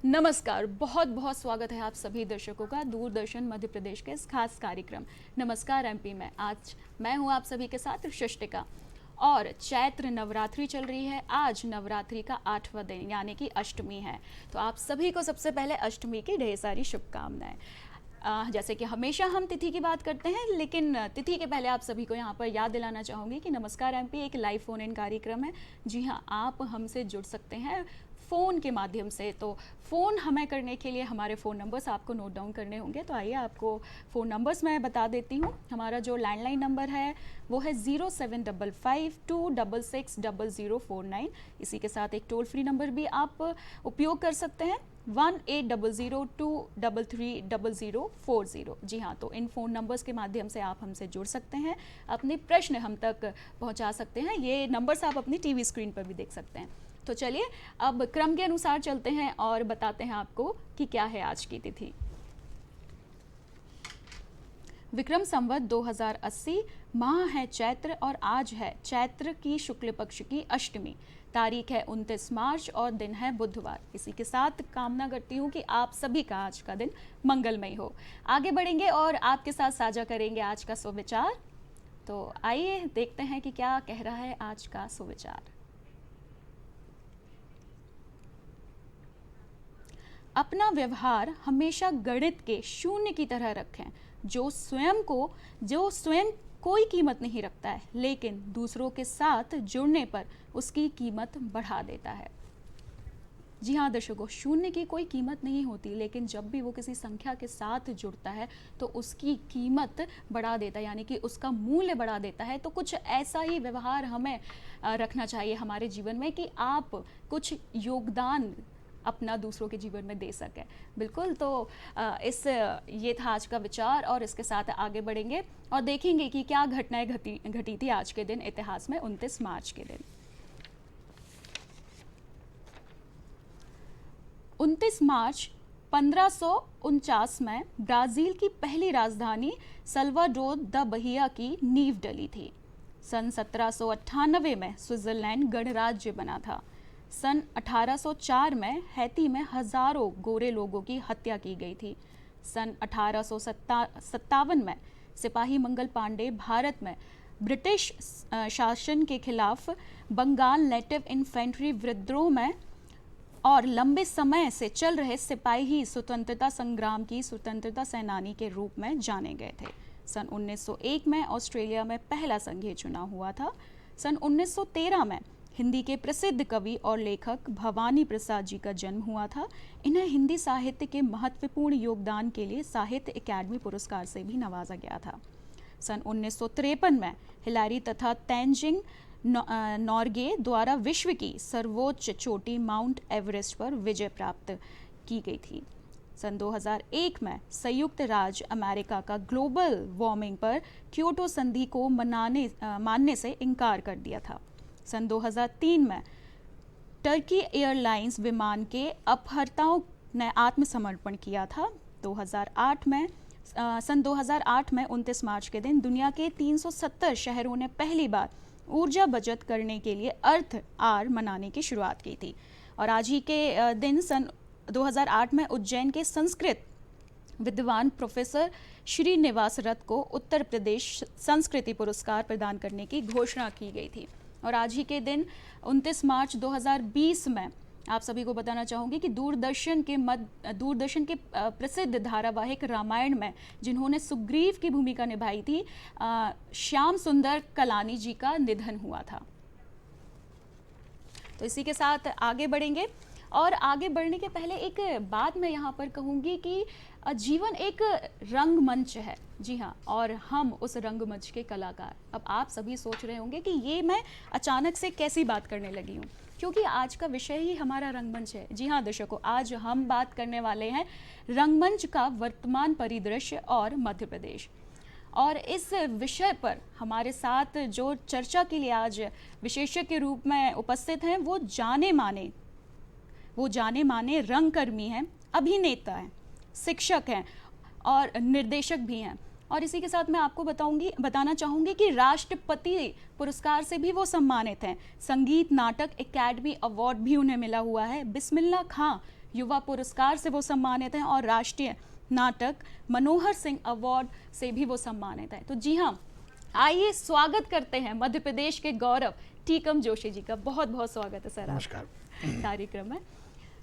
नमस्कार, बहुत बहुत स्वागत है आप सभी दर्शकों का दूरदर्शन मध्य प्रदेश के इस खास कार्यक्रम नमस्कार एमपी में। आज मैं हूं आप सभी के साथ सृष्टिका और चैत्र नवरात्रि चल रही है। आज नवरात्रि का 8वां दिन यानी कि अष्टमी है। तो आप सभी को सबसे पहले अष्टमी की ढेर सारी शुभकामनाएं। जैसे कि हमेशा हम तिथि की बात करते हैं, लेकिन तिथि के पहले आप सभी को यहाँ पर याद दिलाना चाहूँगी कि नमस्कार एमपी एक लाइव फ़ोन इन कार्यक्रम है। जी हाँ, आप हमसे जुड़ सकते हैं फ़ोन के माध्यम से। तो फ़ोन हमें करने के लिए हमारे फ़ोन नंबर्स आपको नोट डाउन करने होंगे। तो आइए आपको फ़ोन नंबर्स मैं बता देती हूँ। हमारा जो लैंडलाइन नंबर है वो है 0755266049। इसी के साथ एक टोल फ्री नंबर भी आप उपयोग कर सकते हैं 1800233040। जी हाँ, तो इन फ़ोन नंबर्स के माध्यम से आप हमसे जुड़ सकते हैं, अपने प्रश्न हम तक पहुंचा सकते हैं। ये नंबर्स आप अपनी टीवी स्क्रीन पर भी देख सकते हैं। तो चलिए अब क्रम के अनुसार चलते हैं और बताते हैं आपको कि क्या है आज की तिथि। विक्रम संवत 2080, माह है चैत्र और आज है चैत्र की शुक्ल पक्ष की अष्टमी। तारीख है 29 मार्च और दिन है बुधवार। इसी के साथ कामना करती हूँ कि आप सभी का आज का दिन मंगलमय हो। आगे बढ़ेंगे और आपके साथ साझा करेंगे आज का सुविचार। तो आइए देखते हैं कि क्या कह रहा है आज का सुविचार। अपना व्यवहार हमेशा गणित के शून्य की तरह रखें। जो स्वयं कोई कीमत नहीं रखता है, लेकिन दूसरों के साथ जुड़ने पर उसकी कीमत बढ़ा देता है। जी हाँ दर्शकों, शून्य की कोई कीमत नहीं होती, लेकिन जब भी वो किसी संख्या के साथ जुड़ता है तो उसकी कीमत बढ़ा देता है, यानी कि उसका मूल्य बढ़ा देता है। तो कुछ ऐसा ही व्यवहार हमें रखना चाहिए हमारे जीवन में कि आप कुछ योगदान अपना दूसरों के जीवन में दे सकें। बिल्कुल, तो ये था आज का विचार और इसके साथ आगे बढ़ेंगे और देखेंगे कि क्या घटनाएं घटी थी आज के दिन इतिहास में 29 मार्च के दिन। 29 मार्च 1549 में ब्राज़ील की पहली राजधानी सल्वाडोर द बहिया की नींव डली थी। सन 1798 में स्विट्जरलैंड गणराज्य बना था। सन 1804 में हैती में हजारों गोरे लोगों की हत्या की गई थी। सन 1857 में सिपाही मंगल पांडे भारत में ब्रिटिश शासन के खिलाफ बंगाल नेटिव इन्फेंट्री विद्रोह में और लंबे समय से चल रहे सिपाही स्वतंत्रता संग्राम की स्वतंत्रता सेनानी के रूप में जाने गए थे। सन 1901 में ऑस्ट्रेलिया में पहला संघीय चुनाव हुआ था। सन 1913 में हिंदी के प्रसिद्ध कवि और लेखक भवानी प्रसाद जी का जन्म हुआ था। इन्हें हिंदी साहित्य के महत्वपूर्ण योगदान के लिए साहित्य अकादमी पुरस्कार से भी नवाजा गया था। सन 1953 में हिलारी तथा तेंजिंग नॉर्गे द्वारा विश्व की सर्वोच्च चोटी माउंट एवरेस्ट पर विजय प्राप्त की गई थी। सन 2001 में संयुक्त राज्य अमेरिका का ग्लोबल वार्मिंग पर क्योटो संधि को मानने से इनकार कर दिया था। सन 2003 में टर्की एयरलाइंस विमान के अपहर्ताओं ने आत्मसमर्पण किया था। सन 2008 में 29 मार्च के दिन दुनिया के 370 शहरों ने पहली बार ऊर्जा बचत करने के लिए अर्थ आवर मनाने की शुरुआत की थी। और आज ही के दिन सन 2008 में उज्जैन के संस्कृत विद्वान प्रोफेसर श्रीनिवास रथ को उत्तर प्रदेश संस्कृति पुरस्कार प्रदान करने की घोषणा की गई थी। और आज ही के दिन 29 मार्च 2020 में आप सभी को बताना चाहूँगी कि दूरदर्शन के प्रसिद्ध धारावाहिक रामायण में जिन्होंने सुग्रीव की भूमिका निभाई थी, श्याम सुंदर कलानी जी का निधन हुआ था। तो इसी के साथ आगे बढ़ेंगे और आगे बढ़ने के पहले एक बात मैं यहाँ पर कहूँगी कि जीवन एक रंगमंच है। जी हाँ, और हम उस रंगमंच के कलाकार। अब आप सभी सोच रहे होंगे कि ये मैं अचानक से कैसी बात करने लगी हूँ, क्योंकि आज का विषय ही हमारा रंगमंच है। जी हाँ दर्शकों, आज हम बात करने वाले हैं रंगमंच का वर्तमान परिदृश्य और मध्य प्रदेश। और इस विषय पर हमारे साथ जो चर्चा के लिए आज विशेषज्ञ के रूप में उपस्थित हैं वो जाने माने रंगकर्मी हैं, अभिनेता हैं, शिक्षक हैं और निर्देशक भी हैं। और इसी के साथ मैं आपको बताना चाहूँगी कि राष्ट्रपति पुरस्कार से भी वो सम्मानित हैं। संगीत नाटक अकादमी अवार्ड भी उन्हें मिला हुआ है। बिस्मिल्लाह खां युवा पुरस्कार से वो सम्मानित हैं और राष्ट्रीय नाटक मनोहर सिंह अवार्ड से भी वो सम्मानित हैं। तो जी हाँ, आइए स्वागत करते हैं मध्य प्रदेश के गौरव टीकम जोशी जी का। बहुत बहुत स्वागत है सर नमस्कार कार्यक्रम में।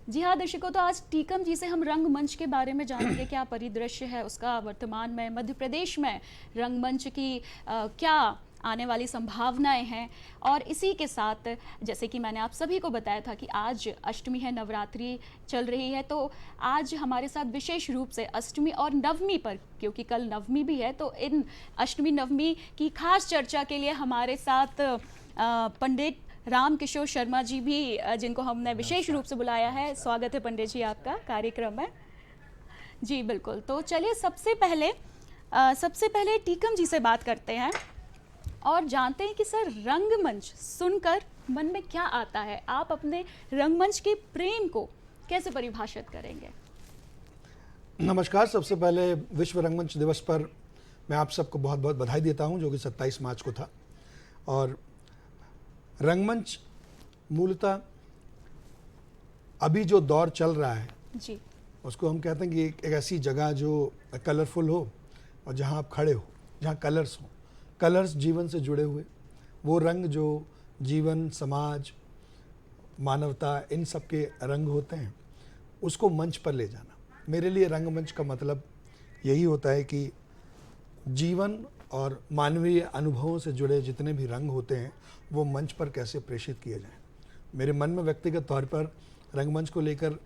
जी हाँ दर्शकों, तो आज टीकम जी से हम रंगमंच के बारे में जानेंगे, क्या परिदृश्य है उसका वर्तमान में मध्य प्रदेश में, रंगमंच की क्या आने वाली संभावनाएं हैं। और इसी के साथ जैसे कि मैंने आप सभी को बताया था कि आज अष्टमी है, नवरात्रि चल रही है, तो आज हमारे साथ विशेष रूप से अष्टमी और नवमी पर, क्योंकि कल नवमी भी है, तो इन अष्टमी नवमी की खास चर्चा के लिए हमारे साथ पंडित राम किशोर शर्मा जी भी, जिनको हमने विशेष रूप से बुलाया है। स्वागत है पंडित जी आपका कार्यक्रम में। जी बिल्कुल, तो चलिए सबसे पहले टीकम जी से बात करते हैं और जानते हैं कि सर रंगमंच सुनकर मन में क्या आता है। आप अपने रंगमंच के प्रेम को कैसे परिभाषित करेंगे? नमस्कार। सबसे पहले विश्व रंगमंच दिवस पर मैं आप सबको बहुत बहुत बधाई देता हूं, जो कि 27 मार्च को था। और रंगमंच मूलतः अभी जो दौर चल रहा है जी, उसको हम कहते हैं कि एक ऐसी जगह जो कलरफुल हो और जहां आप खड़े हो, जहां कलर्स हो, कलर्स जीवन से जुड़े हुए, वो रंग जो जीवन, समाज, मानवता, इन सब के रंग होते हैं, उसको मंच पर ले जाना। मेरे लिए रंगमंच का मतलब यही होता है कि जीवन और मानवीय अनुभवों से जुड़े जितने भी रंग होते हैं वो मंच पर कैसे प्रेषित किए जाएं। मेरे मन में व्यक्तिगत तौर पर रंगमंच को लेकर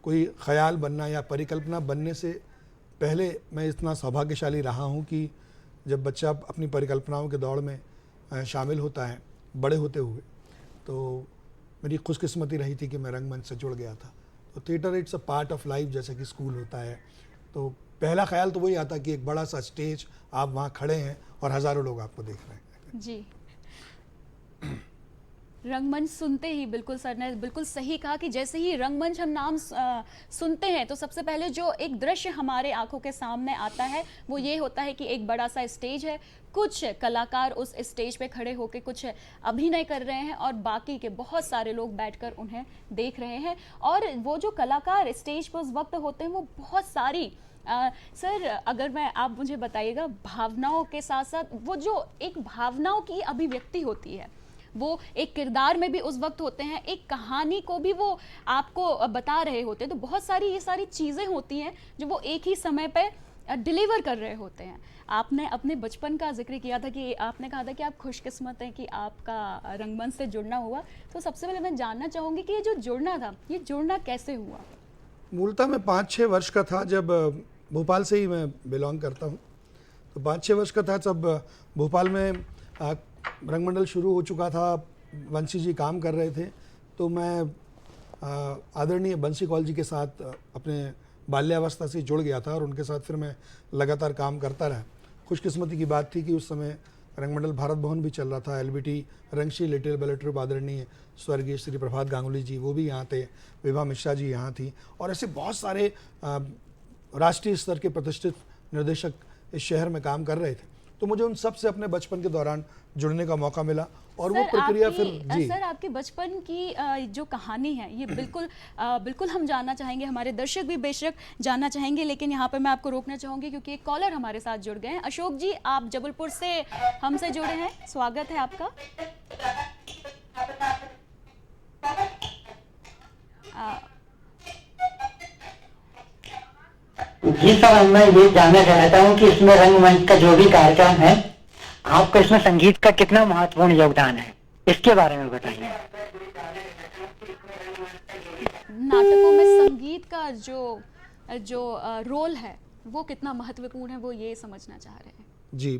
कोई ख्याल बनना या परिकल्पना बनने से पहले मैं इतना सौभाग्यशाली रहा हूं कि जब बच्चा अपनी परिकल्पनाओं के दौड़ में शामिल होता है बड़े होते हुए, तो मेरी खुशकिस्मती रही थी कि मैं रंगमंच से जुड़ गया था। तो theatre it's a part of life, जैसे कि स्कूल होता है। तो पहला ख्याल तो वही आता कि एक बड़ा सा स्टेज, आप वहाँ खड़े हैं और हज़ारों लोग आपको देख रहे हैं। जी, रंगमंच सुनते ही बिल्कुल सर ने बिल्कुल सही कहा कि जैसे ही रंगमंच हम नाम सुनते हैं तो सबसे पहले जो एक दृश्य हमारे आंखों के सामने आता है वो ये होता है कि एक बड़ा सा स्टेज है, कुछ कलाकार उस स्टेज पे खड़े होकर कुछ अभिनय कर रहे हैं और बाकी के बहुत सारे लोग बैठकर उन्हें देख रहे हैं। और वो जो कलाकार स्टेज पर उस वक्त होते हैं वो बहुत सारी सर अगर आप मुझे बताइएगा, भावनाओं के साथ साथ वो जो एक भावनाओं की अभिव्यक्ति होती है, वो एक किरदार में भी उस वक्त होते हैं, एक कहानी को भी वो आपको बता रहे होते हैं। तो बहुत सारी ये सारी चीज़ें होती हैं जो वो एक ही समय पे डिलीवर कर रहे होते हैं। आपने अपने बचपन का जिक्र किया था कि आपने कहा था कि आप खुशकिस्मत हैं कि आपका रंगमंच से जुड़ना हुआ। तो सबसे पहले मैं जानना चाहूँगी कि ये जो जुड़ना था, ये जुड़ना कैसे हुआ? मूलतः मैं 5-6 वर्ष का था, जब भोपाल से ही मैं बिलोंग करता हूँ। तो 5-6 वर्ष का था जब भोपाल में रंगमंडल शुरू हो चुका था, बंसी जी काम कर रहे थे। तो मैं आदरणीय बंसी कौल जी के साथ अपने बाल्यावस्था से जुड़ गया था और उनके साथ फिर मैं लगातार काम करता रहा। खुशकिस्मती की बात थी कि उस समय रंगमंडल भारत भवन भी चल रहा था। एलबीटी रंगशी लिटिल बैले ट्रूप आदरणीय स्वर्गीय श्री प्रभात गांगुली जी वो भी यहाँ थे, विभा मिश्रा जी यहाँ थी, और ऐसे बहुत सारे राष्ट्रीय स्तर के प्रतिष्ठित निर्देशक इस शहर में काम कर रहे थे। तो मुझे उन सब से अपने बचपन के दौरान जुड़ने का मौका मिला और वो प्रक्रिया फिर जी सर आपके बचपन की जो कहानी है ये बिल्कुल हम जानना चाहेंगे, हमारे दर्शक भी बेशक जानना चाहेंगे। लेकिन यहाँ पर मैं आपको रोकना चाहूँगी क्योंकि एक कॉलर हमारे साथ जुड़ गए हैं। अशोक जी, आप जबलपुर से हमसे जुड़े हैं, स्वागत है आपका। जी सर, मैं ये जानना चाहता हूँ कि इसमें रंगमंच का जो भी कार्यक्रम है, आपका इसमें संगीत का कितना महत्वपूर्ण योगदान है, इसके बारे में बताइए। नाटकों में संगीत का जो रोल है वो कितना महत्वपूर्ण है, वो ये समझना चाह रहे हैं। जी,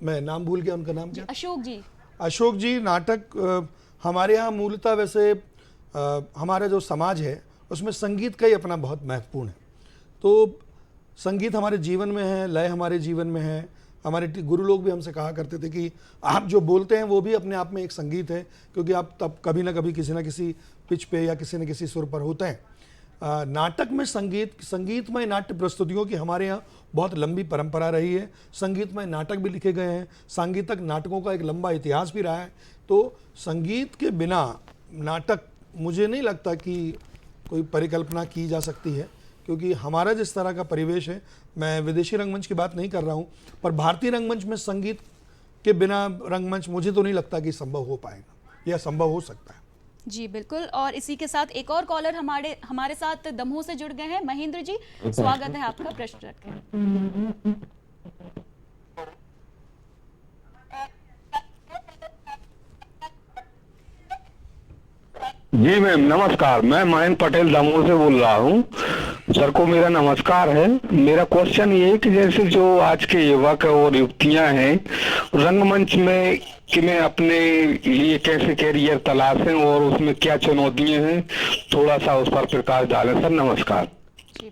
मैं नाम भूल गया, उनका नाम क्या? अशोक जी। अशोक जी। नाटक हमारे यहाँ मूलतः वैसे हमारा जो समाज है उसमें संगीत का ही अपना बहुत महत्वपूर्ण है। तो संगीत हमारे जीवन में है, लय हमारे जीवन में है। हमारे गुरु लोग भी हमसे कहा करते थे कि आप जो बोलते हैं वो भी अपने आप में एक संगीत है, क्योंकि आप तब कभी ना कभी किसी न किसी पिच पे या किसी न किसी सुर पर होते हैं। नाटक में संगीतमय नाट्य प्रस्तुतियों की हमारे यहाँ बहुत लंबी परंपरा रही है। संगीतमय नाटक भी लिखे गए हैं, सांगीतिक नाटकों का एक लंबा इतिहास भी रहा है। तो संगीत के बिना नाटक मुझे नहीं लगता कि कोई परिकल्पना की जा सकती है, क्योंकि हमारा जिस तरह का परिवेश है, मैं विदेशी रंगमंच की बात नहीं कर रहा हूँ, पर भारतीय रंगमंच में संगीत के बिना रंगमंच मुझे तो नहीं लगता कि संभव हो पाएगा, या संभव हो सकता है। जी बिल्कुल। और इसी के साथ एक और कॉलर हमारे साथ दमोह से जुड़ गए हैं। महेंद्र जी, स्वागत है आपका, प्रश्न रखें। जी मैम नमस्कार, मैं महेंद्र पटेल दमोह से बोल रहा हूँ। सर को मेरा नमस्कार है। मेरा क्वेश्चन ये है कि जैसे जो आज के युवक और युवतियां हैं रंगमंच में अपने लिए कैसे कैरियर तलाशें और उसमें क्या चुनौतियां हैं, थोड़ा सा उस पर प्रकाश डालें सर। नमस्कार। जी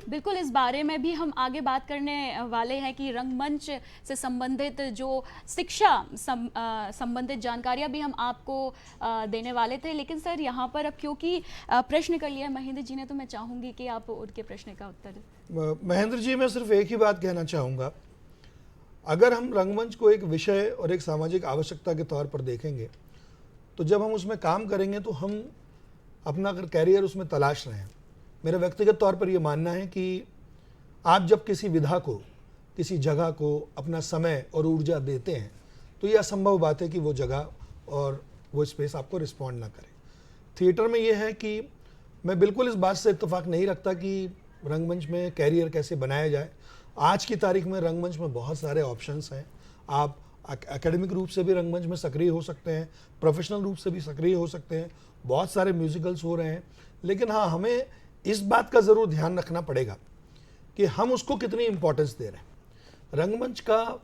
बिल्कुल, इस बारे में भी हम आगे बात करने वाले हैं कि रंगमंच से संबंधित जो शिक्षा संबंधित जानकारियां भी हम आपको देने वाले थे, लेकिन सर यहाँ पर अब क्योंकि प्रश्न कर लिया महेंद्र जी ने, तो मैं चाहूँगी कि आप उनके प्रश्न का उत्तर। महेंद्र जी, मैं सिर्फ एक ही बात कहना चाहूँगा, अगर हम रंगमंच को एक विषय और एक सामाजिक आवश्यकता के तौर पर देखेंगे, तो जब हम उसमें काम करेंगे तो हम अपना कैरियर उसमें तलाश रहे हैं। मेरा व्यक्तिगत तौर पर यह मानना है कि आप जब किसी विधा को, किसी जगह को अपना समय और ऊर्जा देते हैं, तो ये असंभव बात है कि वो जगह और वो स्पेस आपको रिस्पॉन्ड ना करे। थिएटर में ये है कि मैं बिल्कुल इस बात से इत्तेफाक नहीं रखता कि रंगमंच में कैरियर कैसे बनाया जाए। आज की तारीख में रंगमंच में बहुत सारे ऑप्शंस हैं। आप एकेडमिक रूप से भी रंगमंच में सक्रिय हो सकते हैं, प्रोफेशनल रूप से भी सक्रिय हो सकते हैं, बहुत सारे म्यूजिकल्स हो रहे हैं। लेकिन हाँ, हमें इस बात का ज़रूर ध्यान रखना पड़ेगा कि हम उसको कितनी इंपॉर्टेंस दे रहे हैं। रंगमंच का,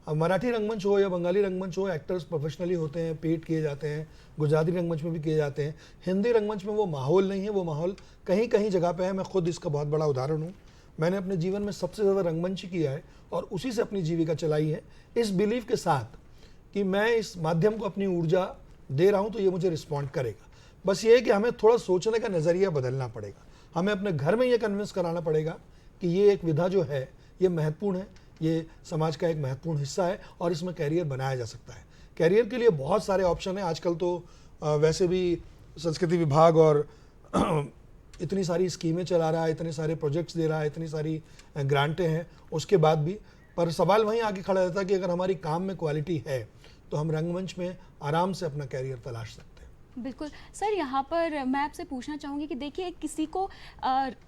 मराठी रंगमंच हो या बंगाली रंगमंच हो, एक्टर्स प्रोफेशनली होते हैं, पेड किए जाते हैं, गुजराती रंगमंच में भी किए जाते हैं। हिंदी रंगमंच में वो माहौल नहीं है, वो माहौल कहीं कहीं जगह पे है। मैं खुद इसका बहुत बड़ा उदाहरण हूँ। मैंने अपने जीवन में सबसे ज़्यादा रंगमंच किया है और उसी से अपनी जीविका चलाई है, इस बिलीव के साथ कि मैं इस माध्यम को अपनी ऊर्जा दे रहा हूँ तो ये मुझे रिस्पॉन्ड करेगा। बस ये है कि हमें थोड़ा सोचने का नज़रिया बदलना पड़ेगा। हमें अपने घर में ये कन्विंस कराना पड़ेगा कि ये एक विधा जो है ये महत्वपूर्ण है, ये समाज का एक महत्वपूर्ण हिस्सा है और इसमें कैरियर बनाया जा सकता है। कैरियर के लिए बहुत सारे ऑप्शन हैं। आजकल तो वैसे भी संस्कृति विभाग और इतनी सारी स्कीमें चला रहा है, इतने सारे प्रोजेक्ट्स दे रहा है, इतनी सारी ग्रांटें हैं, उसके बाद भी पर सवाल वहीं आके खड़ा रहता है कि अगर हमारी काम में क्वालिटी है तो हम रंगमंच में आराम से अपना कैरियर तलाश सकते हैं। बिल्कुल सर, यहाँ पर मैं आपसे पूछना चाहूँगी कि देखिए, किसी को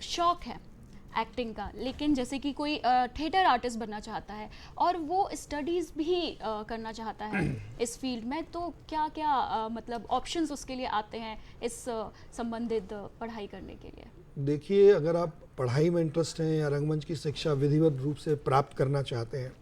शौक है एक्टिंग का, लेकिन जैसे कि कोई थिएटर आर्टिस्ट बनना चाहता है और वो स्टडीज़ भी करना चाहता है इस फील्ड में, तो क्या क्या मतलब ऑप्शंस उसके लिए आते हैं इस संबंधित पढ़ाई करने के लिए? देखिए, अगर आप पढ़ाई में इंटरेस्ट हैं या रंगमंच की शिक्षा विधिवत रूप से प्राप्त करना चाहते हैं,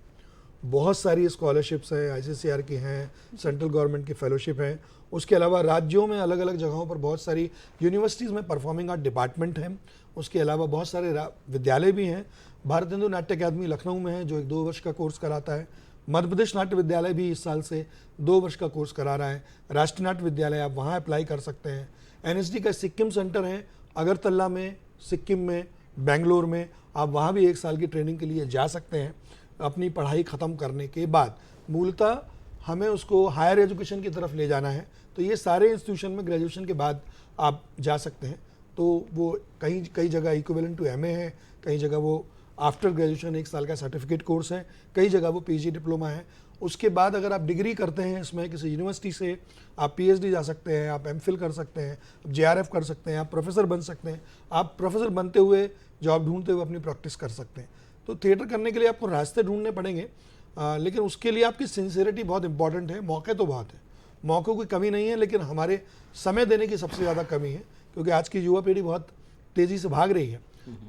बहुत सारी स्कॉलरशिप्स हैं, ICCR की हैं, सेंट्रल गवर्नमेंट की फेलोशिप है। उसके अलावा राज्यों में अलग अलग जगहों पर बहुत सारी यूनिवर्सिटीज़ में परफॉर्मिंग आर्ट डिपार्टमेंट हैं। उसके अलावा बहुत सारे विद्यालय भी हैं। भारत हिंदू नाट्य अकादमी लखनऊ में है जो एक 2 वर्ष का कोर्स कराता है। मध्य प्रदेश नाट्य विद्यालय भी इस साल से 2 वर्ष का कोर्स करा रहा है। राष्ट्रीय नाट्य विद्यालय, आप वहाँ अप्लाई कर सकते हैं। NSD का सिक्किम सेंटर है अगरतला में, सिक्किम में, बेंगलोर में, आप वहाँ भी 1 साल की ट्रेनिंग के लिए जा सकते हैं। अपनी पढ़ाई ख़त्म करने के बाद मूलतः हमें उसको हायर एजुकेशन की तरफ ले जाना है, तो ये सारे इंस्टीट्यूशन में ग्रेजुएशन के बाद आप जा सकते हैं। तो वो कई जगह इक्विवेलेंट टू MA है, कई जगह वो आफ्टर ग्रेजुएशन 1 साल का सर्टिफिकेट कोर्स है, कई जगह वो PG डिप्लोमा है। उसके बाद अगर आप डिग्री करते हैं इसमें किसी यूनिवर्सिटी से, आप PhD जा सकते हैं, आप MPhil कर सकते हैं, आप JRF कर सकते हैं, आप प्रोफेसर बन सकते हैं। आप प्रोफेसर बनते हुए, जॉब ढूंढते हुए अपनी प्रैक्टिस कर सकते हैं। तो थिएटर करने के लिए आपको रास्ते ढूंढने पड़ेंगे, लेकिन उसके लिए आपकी सिंसियरिटी बहुत इंपॉर्टेंट है। मौके तो बहुत है, मौक़ों की कमी नहीं है, लेकिन हमारे समय देने की सबसे ज़्यादा कमी है, क्योंकि आज की युवा पीढ़ी बहुत तेज़ी से भाग रही है।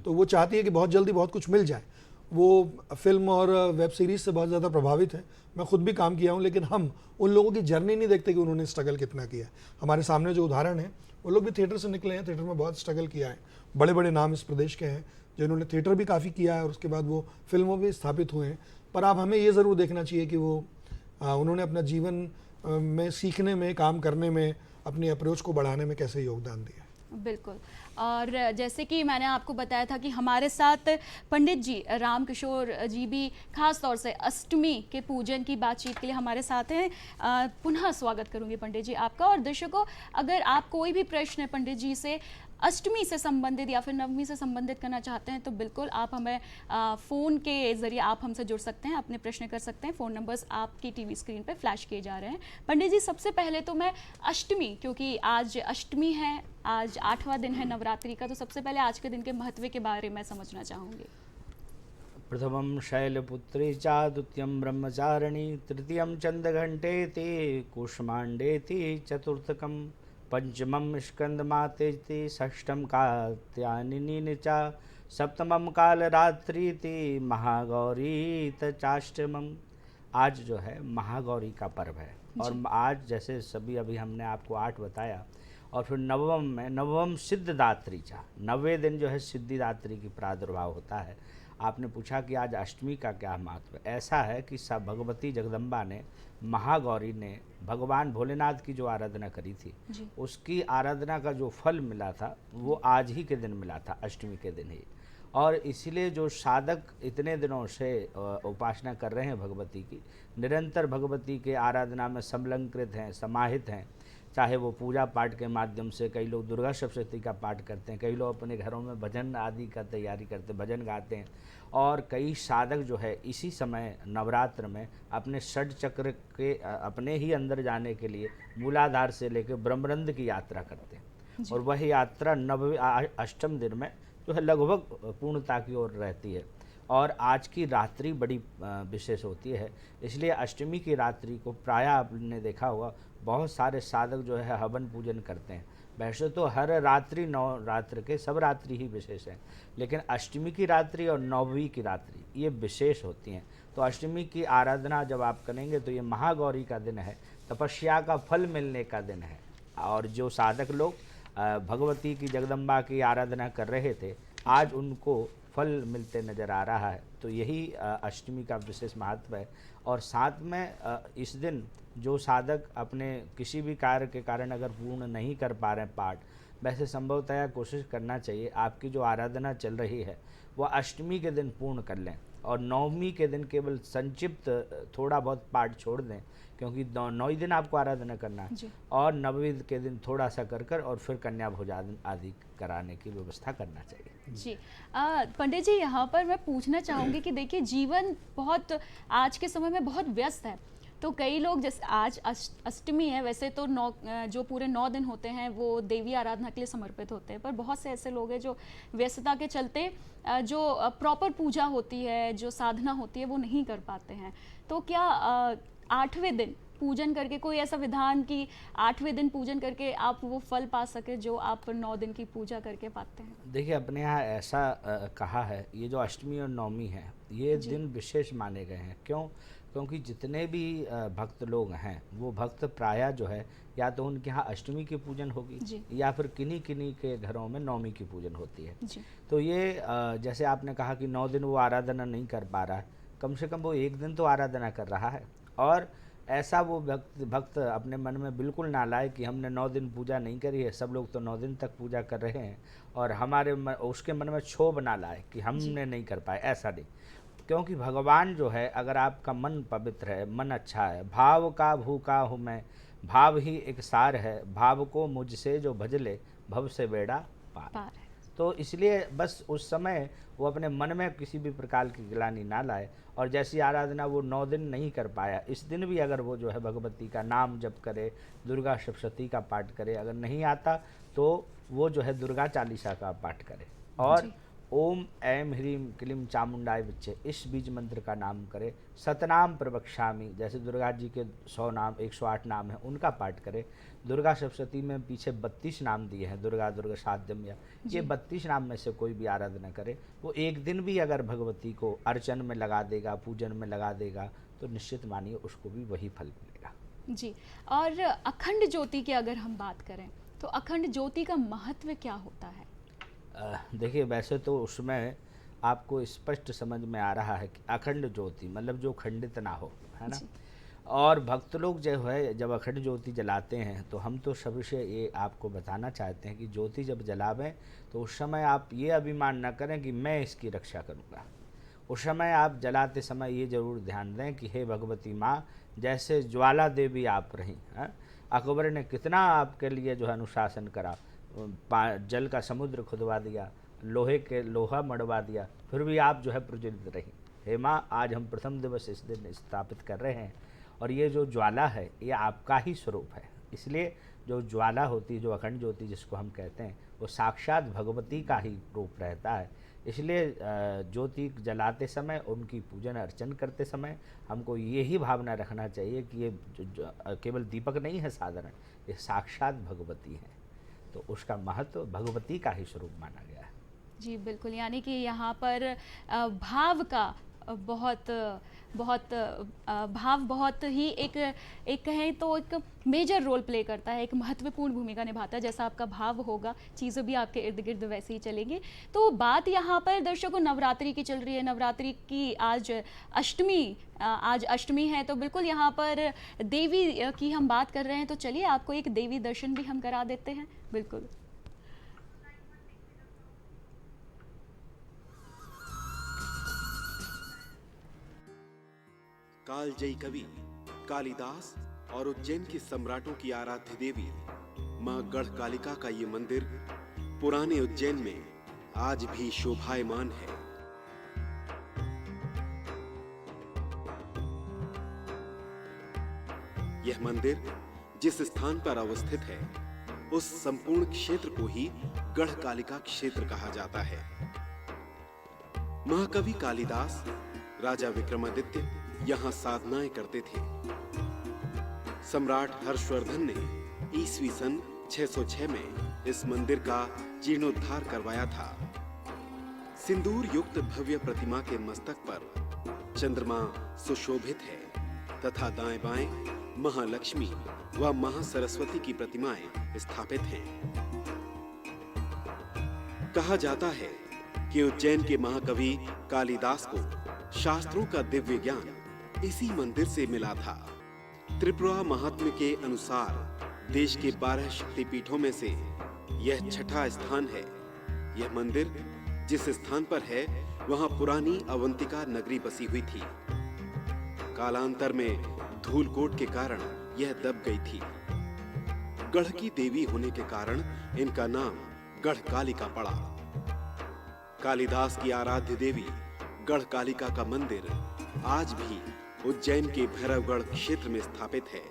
तो वो चाहती है कि बहुत जल्दी बहुत कुछ मिल जाए। वो फिल्म और वेब सीरीज़ से बहुत ज़्यादा प्रभावित है। मैं खुद भी काम किया हूँ, लेकिन हम उन लोगों की जर्नी नहीं देखते कि उन्होंने स्ट्रगल कितना किया है। हमारे सामने जो उदाहरण है, वो लोग भी थिएटर से निकले हैं, थिएटर में बहुत स्ट्रगल किया है। बड़े बड़े नाम इस प्रदेश के हैं जिन्होंने थिएटर भी काफ़ी किया है और उसके बाद वो फिल्मों में स्थापित हुए हैं। पर आप हमें ये ज़रूर देखना चाहिए कि वो उन्होंने अपना जीवन में सीखने में, काम करने में, अपनी अप्रोच को बढ़ाने में कैसे योगदान दिया है। बिल्कुल। और जैसे कि मैंने आपको बताया था कि हमारे साथ पंडित जी राम किशोर जी भी खास तौर से अष्टमी के पूजन की बातचीत के लिए हमारे साथ हैं। पुनः स्वागत करूंगी पंडित जी आपका। और दर्शकों, अगर आप कोई भी प्रश्न पंडित जी से अष्टमी से संबंधित या फिर नवमी से संबंधित करना चाहते हैं तो बिल्कुल आप हमें फ़ोन के ज़रिए आप हमसे जुड़ सकते हैं, अपने प्रश्न कर सकते हैं। फ़ोन नंबर्स आपकी टीवी स्क्रीन पे फ्लैश किए जा रहे हैं। पंडित जी, सबसे पहले तो मैं अष्टमी, क्योंकि आज अष्टमी है, आज 8वां दिन है नवरात्रि का, तो सबसे पहले आज के दिन के महत्व के बारे में समझना चाहूँगी। प्रथमं शैलपुत्री च, द्वितीयं ब्रह्मचारिणी, तृतीयं चन्द्रघण्टेति, कूष्माण्डेति, चतुर्थकं पंचमं स्कंदमातेति, षष्ठं कात्यायनी च, सप्तमं कालरात्रिति, महागौरी चाष्टमम। आज जो है महागौरी का पर्व है। और आज जैसे सभी अभी हमने आपको 8 बताया, और फिर नवम में नवम सिद्धिदात्री चा, 90वें दिन जो है सिद्धिदात्री की प्रादुर्भाव होता है। आपने पूछा कि आज अष्टमी का क्या महत्व है। ऐसा है कि सब भगवती जगदम्बा ने, महागौरी ने भगवान भोलेनाथ की जो आराधना करी थी, उसकी आराधना का जो फल मिला था वो आज ही के दिन मिला था, अष्टमी के दिन ही। और इसीलिए जो साधक इतने दिनों से उपासना कर रहे हैं भगवती की, निरंतर भगवती के आराधना में संलग्नित हैं, समाहित हैं, चाहे वो पूजा पाठ के माध्यम से, कई लोग दुर्गा सप्तशती का पाठ करते हैं, कई लोग अपने घरों में भजन आदि का तैयारी करते हैं, भजन गाते हैं, और कई साधक जो है इसी समय नवरात्र में अपने षड चक्र के अपने ही अंदर जाने के लिए मूलाधार से लेकर ब्रह्मरंध्र की यात्रा करते हैं। और वह यात्रा अष्टम दिन में जो है लगभग पूर्णता की ओर रहती है। और आज की रात्रि बड़ी विशेष होती है, इसलिए अष्टमी की रात्रि को प्रायः आपने देखा होगा बहुत सारे साधक जो है हवन पूजन करते हैं। वैसे तो हर रात्रि, 9 रात्र के सब रात्रि ही विशेष हैं, लेकिन अष्टमी की रात्रि और नौवीं की रात्रि ये विशेष होती हैं। तो अष्टमी की आराधना जब आप करेंगे तो ये महागौरी का दिन है, तपस्या का फल मिलने का दिन है। और जो साधक लोग भगवती की जगदम्बा की आराधना कर रहे थे, आज उनको फल मिलते नज़र आ रहा है। तो यही अष्टमी का विशेष महत्व है। और साथ में इस दिन जो साधक अपने किसी भी कार्य के कारण अगर पूर्ण नहीं कर पा रहे हैं पाठ, वैसे संभवतया कोशिश करना चाहिए आपकी जो आराधना चल रही है वह अष्टमी के दिन पूर्ण कर लें, और नवमी के दिन केवल संक्षिप्त थोड़ा बहुत पाठ छोड़ दें, क्योंकि 9 दिन आपको आराधना करना है, और नवमी के दिन थोड़ा सा कर और फिर कन्या भोजन आदि कराने की व्यवस्था करना चाहिए। जी पंडित जी, यहाँ पर मैं पूछना चाहूँगी कि देखिए जीवन बहुत आज के समय में बहुत व्यस्त है, तो कई लोग, जैसे आज अष्टमी है, वैसे तो जो पूरे 9 दिन होते हैं वो देवी आराधना के लिए समर्पित होते हैं, पर बहुत से ऐसे लोग हैं जो व्यस्तता के चलते जो प्रॉपर पूजा होती है, जो साधना होती है, वो नहीं कर पाते हैं। तो क्या 8वें दिन पूजन करके कोई ऐसा विधान कि 8वें दिन पूजन करके आप वो फल पा सके जो आप 9 दिन की पूजा करके पाते हैं? देखिए, अपने यहाँ ऐसा कहा है, ये जो अष्टमी और नवमी है ये दिन विशेष माने गए हैं। क्यों? क्योंकि जितने भी भक्त लोग हैं वो भक्त प्रायः जो है या तो उनके यहाँ अष्टमी की पूजन होगी या फिर किन्हीं किन्हीं के घरों में नवमी की पूजन होती है। तो ये जैसे आपने कहा कि 9 दिन वो आराधना नहीं कर पा रहा है, कम से कम वो 1 दिन तो आराधना कर रहा है। और ऐसा वो भक्त अपने मन में बिल्कुल ना लाए कि हमने 9 दिन पूजा नहीं करी है, सब लोग तो 9 दिन तक पूजा कर रहे हैं, और उसके मन में क्षोभ ना लाए कि हमने नहीं कर पाए, ऐसा नहीं। क्योंकि भगवान जो है, अगर आपका मन पवित्र है, मन अच्छा है, भाव का भूखा हूँ मैं, भाव ही एक सार है, भाव को मुझसे जो भजले भव से बेड़ा पार। तो इसलिए बस उस समय वो अपने मन में किसी भी प्रकार की गिलानी ना लाए, और जैसी आराधना वो 9 दिन नहीं कर पाया, इस दिन भी अगर वो जो है भगवती का नाम जप करे, दुर्गा सप्तशती का पाठ करे, अगर नहीं आता तो वो जो है दुर्गा चालीसा का पाठ करे, और ओम ऐं ह्रीं क्लीं चामुंडाय विच्चे इस बीज मंत्र का नाम करे। सतनाम प्रवक्ष्यामि, जैसे दुर्गा जी के 100 नाम 108 नाम हैं, उनका पाठ करे। दुर्गा सप्तशती में पीछे 32 नाम दिए हैं, दुर्गा दुर्गा साध्यम, या ये 32 नाम में से कोई भी आराधना करे, वो 1 दिन भी अगर भगवती को अर्चन में लगा देगा, पूजन में लगा देगा, तो निश्चित मानिए उसको भी वही फल मिलेगा। जी, और अखंड ज्योति की अगर हम बात करें तो अखंड ज्योति का महत्व क्या होता है? देखिए, वैसे तो उसमें आपको स्पष्ट समझ में आ रहा है कि अखंड ज्योति मतलब जो खंडित ना हो, है ना। और भक्त लोग जो है जब अखंड ज्योति जलाते हैं तो हम तो सबसे ये आपको बताना चाहते हैं कि ज्योति जब जलावें तो उस समय आप ये अभिमान न करें कि मैं इसकी रक्षा करूँगा। उस समय आप जलाते समय ये जरूर ध्यान दें कि हे भगवती माँ, जैसे ज्वाला देवी आप रहीं। अकबर ने कितना आपके लिए जो है अनुशासन करा, जल का समुद्र खुदवा दिया, लोहे के लोहा मड़वा दिया, फिर भी आप जो है प्रज्वलित रही। हे माँ, आज हम प्रथम दिवस इस दिन स्थापित कर रहे हैं और ये जो ज्वाला है ये आपका ही स्वरूप है। इसलिए जो ज्वाला होती है, जो अखंड ज्योति जिसको हम कहते हैं, वो साक्षात भगवती का ही रूप रहता है। इसलिए ज्योति जलाते समय, उनकी पूजन अर्चन करते समय हमको यही भावना रखना चाहिए कि ये केवल दीपक नहीं है साधारण, ये साक्षात भगवती है। तो उसका महत्व भगवती का ही स्वरूप माना गया है। जी बिल्कुल, यानी कि यहाँ पर भाव का बहुत ही एक कहें तो एक मेजर रोल प्ले करता है, एक महत्वपूर्ण भूमिका निभाता है। जैसा आपका भाव होगा, चीज़ें भी आपके इर्द गिर्द वैसे ही चलेंगी। तो बात यहाँ पर दर्शकों नवरात्रि की चल रही है, नवरात्रि की आज अष्टमी है, तो बिल्कुल यहाँ पर देवी की हम बात कर रहे हैं, तो चलिए आपको एक देवी दर्शन भी हम करा देते हैं। बिल्कुल। कालजयी कवि कालिदास और उज्जैन के सम्राटों की आराध्य देवी मां गढ़कालिका का ये मंदिर पुराने उज्जैन में आज भी शोभायमान है। यह मंदिर जिस स्थान पर अवस्थित है उस संपूर्ण क्षेत्र को ही गढ़कालिका क्षेत्र कहा जाता है। महाकवि कालिदास, राजा विक्रमादित्य यहां साधनाएं करते थे। सम्राट हर्षवर्धन ने ईस्वी सन 606 में इस मंदिर का जीर्णोद्धार करवाया था। सिंदूर युक्त भव्य प्रतिमा के मस्तक पर चंद्रमा सुशोभित है तथा दाएं बाएं महालक्ष्मी व महासरस्वती की प्रतिमाएं स्थापित हैं। कहा जाता है कि उज्जैन के महाकवि कालिदास को शास्त्रों का दिव्य ज्ञान इसी मंदिर से मिला था। त्रिपुरा महात्म्य के अनुसार देश के 12 शक्तिपीठों में से यह छठा स्थान है। यह मंदिर जिस स्थान पर है वहां पुरानी अवंतिका नगरी बसी हुई थी। कालांतर में धूलकोट के कारण यह दब गई थी। गढ़ की देवी होने के कारण इनका नाम गढ़कालिका पड़ा। कालिदास की आराध्य देवी गढ़कालिका का मंदिर आज भी उज्जैन के भैरवगढ़ क्षेत्र में स्थापित है।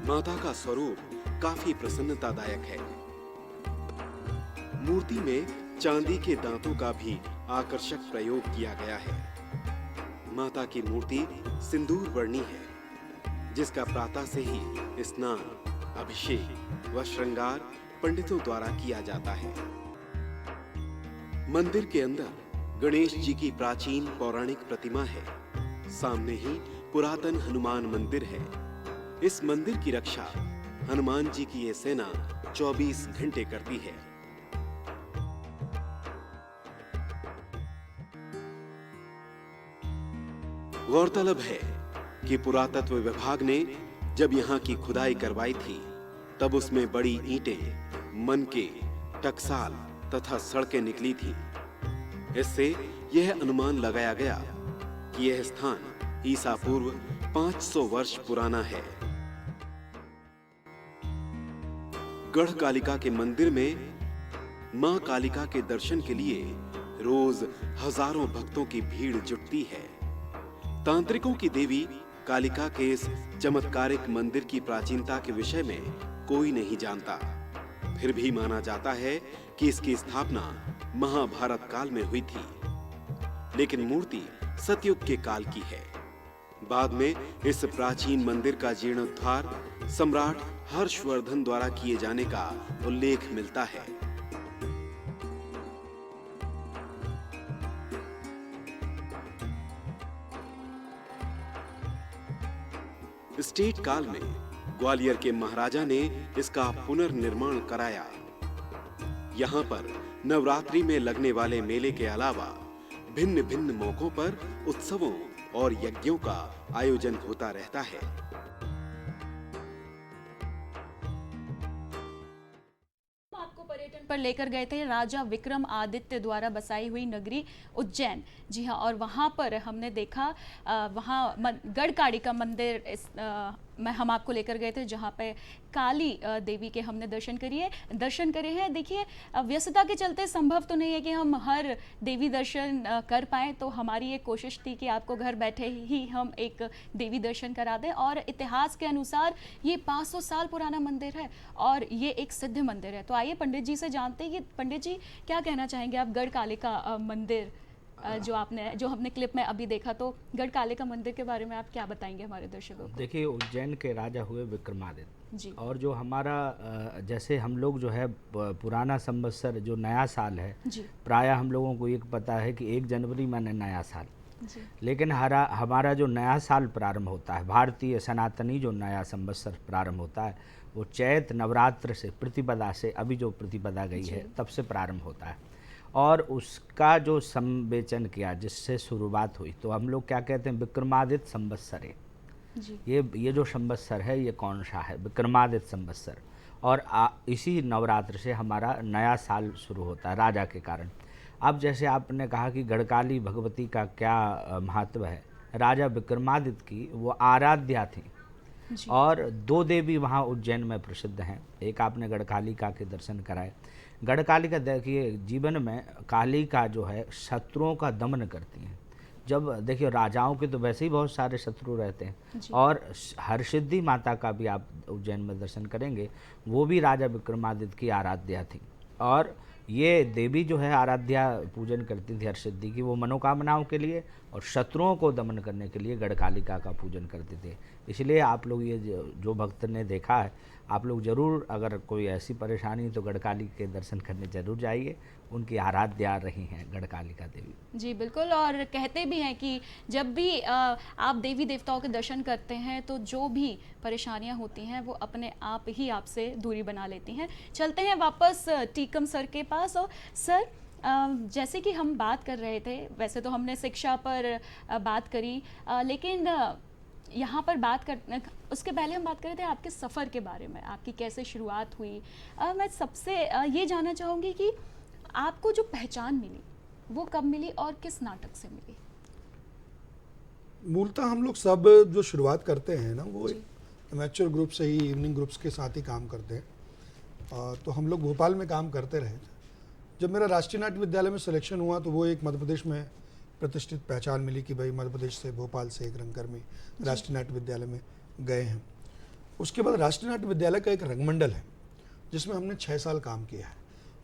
माता का स्वरूप काफी प्रसन्नतादायक है। मूर्ति में चांदी के दांतों का भी आकर्षक प्रयोग किया गया है। माता की मूर्ति सिंदूर वर्णी है, जिसका प्रातः से ही स्नान, अभिषेक व श्रृंगार पंडितों द्वारा किया जाता है। मंदिर के अंदर गणेश जी की प्राचीन पौराणिक प्रतिमा है। सामने ही पुरातन हनुमान मंदिर है। इस मंदिर की रक्षा हनुमान जी की ये सेना 24 घंटे करती है। गौरतलब है कि पुरातत्व विभाग ने जब यहाँ की खुदाई करवाई थी तब उसमें बड़ी ईंटें, मनके, टकसाल तथा सड़कें निकली थी। इससे यह अनुमान लगाया गया कि यह स्थान ईसा पूर्व 500 वर्ष पुराना है। गढ़कालिका के मंदिर में मां कालिका के दर्शन के लिए रोज हजारों भक्तों की भीड़ जुटती है। तांत्रिकों की देवी कालिका के इस चमत्कारिक मंदिर की प्राचीनता के विषय में कोई नहीं जानता। फिर भी माना जाता है कि इसकी स्थापना महाभारत काल में हुई थी, लेकिन मूर्ति सतयुग के काल की है। बाद में इस प्राचीन मंदिर का जीर्णोद्धार सम्राट हर्षवर्धन द्वारा किए जाने का उल्लेख मिलता है। स्टेट काल में ग्वालियर के महाराजा ने इसका पुनर्निर्माण कराया। यहाँ पर नवरात्रि में लगने वाले मेले के अलावा भिन्न भिन्न मौकों पर उत्सवों और यज्ञों का आयोजन होता रहता है। आपको पर्यटन पर लेकर गए थे राजा विक्रमादित्य द्वारा बसाई हुई नगरी उज्जैन। जी हाँ, और वहाँ पर हमने देखा वहाँ गढ़काली का मंदिर में हम आपको लेकर गए थे, जहाँ पे काली देवी के हमने दर्शन करे हैं। देखिए, व्यस्तता के चलते संभव तो नहीं है कि हम हर देवी दर्शन कर पाएँ, तो हमारी एक कोशिश थी कि आपको घर बैठे ही हम एक देवी दर्शन करा दें। और इतिहास के अनुसार ये 500 साल पुराना मंदिर है और ये एक सिद्ध मंदिर है। तो आइए पंडित जी से जानते हैं कि पंडित जी क्या कहना चाहेंगे आप गढ़काली का मंदिर जो हमने क्लिप में अभी देखा, तो गढ़काली का मंदिर के बारे में आप क्या बताएंगे हमारे दर्शकों को? देखिए, उज्जैन के राजा हुए विक्रमादित्य जी। और जो हमारा जैसे हम लोग जो है पुराना संवत्सर जो नया साल है, जी। प्रायः हम लोगों को एक पता है कि 1 जनवरी माने नया साल। जी। लेकिन हमारा जो नया साल प्रारंभ होता है, भारतीय सनातनी जो नया संवत्सर प्रारंभ होता है, वो चैत नवरात्र से प्रतिपदा से, अभी जो प्रतिपदा गई है तब से प्रारंभ होता है। और उसका जो संवेचन किया, जिससे शुरुआत हुई, तो हम लोग क्या कहते हैं, विक्रमादित्य संवत्सर है। जी। ये जो संवत्सर है ये कौन सा है? विक्रमादित्य संवत्सर। और इसी नवरात्र से हमारा नया साल शुरू होता है राजा के कारण। अब जैसे आपने कहा कि गढ़काली भगवती का क्या महत्व है, राजा विक्रमादित्य की वो आराध्या थी और 2 देवी वहाँ उज्जैन में प्रसिद्ध हैं। एक आपने गढ़कालिका के दर्शन कराए। गढ़कालिका देखिए, जीवन में कालिका जो है शत्रुओं का दमन करती हैं। जब देखिए, राजाओं के तो वैसे ही बहुत सारे शत्रु रहते हैं, और हरसिद्धि माता का भी आप उज्जैन में दर्शन करेंगे, वो भी राजा विक्रमादित्य की आराध्या थी। और ये देवी जो है आराध्या पूजन करती थी हरसिद्धि की, वो मनोकामनाओं के लिए और शत्रुओं को दमन करने के लिए गढ़कालिका का पूजन करते थे। इसलिए आप लोग ये जो भक्त ने देखा है, आप लोग ज़रूर, अगर कोई ऐसी परेशानी तो गढ़काली के दर्शन करने जरूर जाइए। उनकी आराध्या रही हैं गढ़कालिका देवी। जी बिल्कुल, और कहते भी हैं कि जब भी आप देवी देवताओं के दर्शन करते हैं तो जो भी परेशानियां होती हैं वो अपने आप ही आपसे दूरी बना लेती हैं। चलते हैं वापस टीकम सर के पास। और सर, जैसे कि हम बात कर रहे थे, वैसे तो हमने शिक्षा पर बात करी, लेकिन यहाँ पर उसके पहले हम बात कर रहे थे आपके सफ़र के बारे में, आपकी कैसे शुरुआत हुई। मैं सबसे ये जानना चाहूँगी कि आपको जो पहचान मिली वो कब मिली और किस नाटक से मिली? मूलतः हम लोग सब जो शुरुआत करते हैं ना, वो एमेच्योर ग्रुप से ही, इवनिंग ग्रुप्स के साथ ही काम करते हैं। तो हम लोग भोपाल में काम करते रहे थे। जब मेरा राष्ट्रीय नाट्य विद्यालय में सिलेक्शन हुआ तो वो एक मध्य प्रदेश में प्रतिष्ठित पहचान मिली कि भाई मध्य प्रदेश से, भोपाल से एक रंगकर्मी राष्ट्रीय नाट्य विद्यालय में गए हैं। उसके बाद राष्ट्रीय नाट्य विद्यालय का एक रंगमंडल है जिसमें हमने 6 साल काम किया है।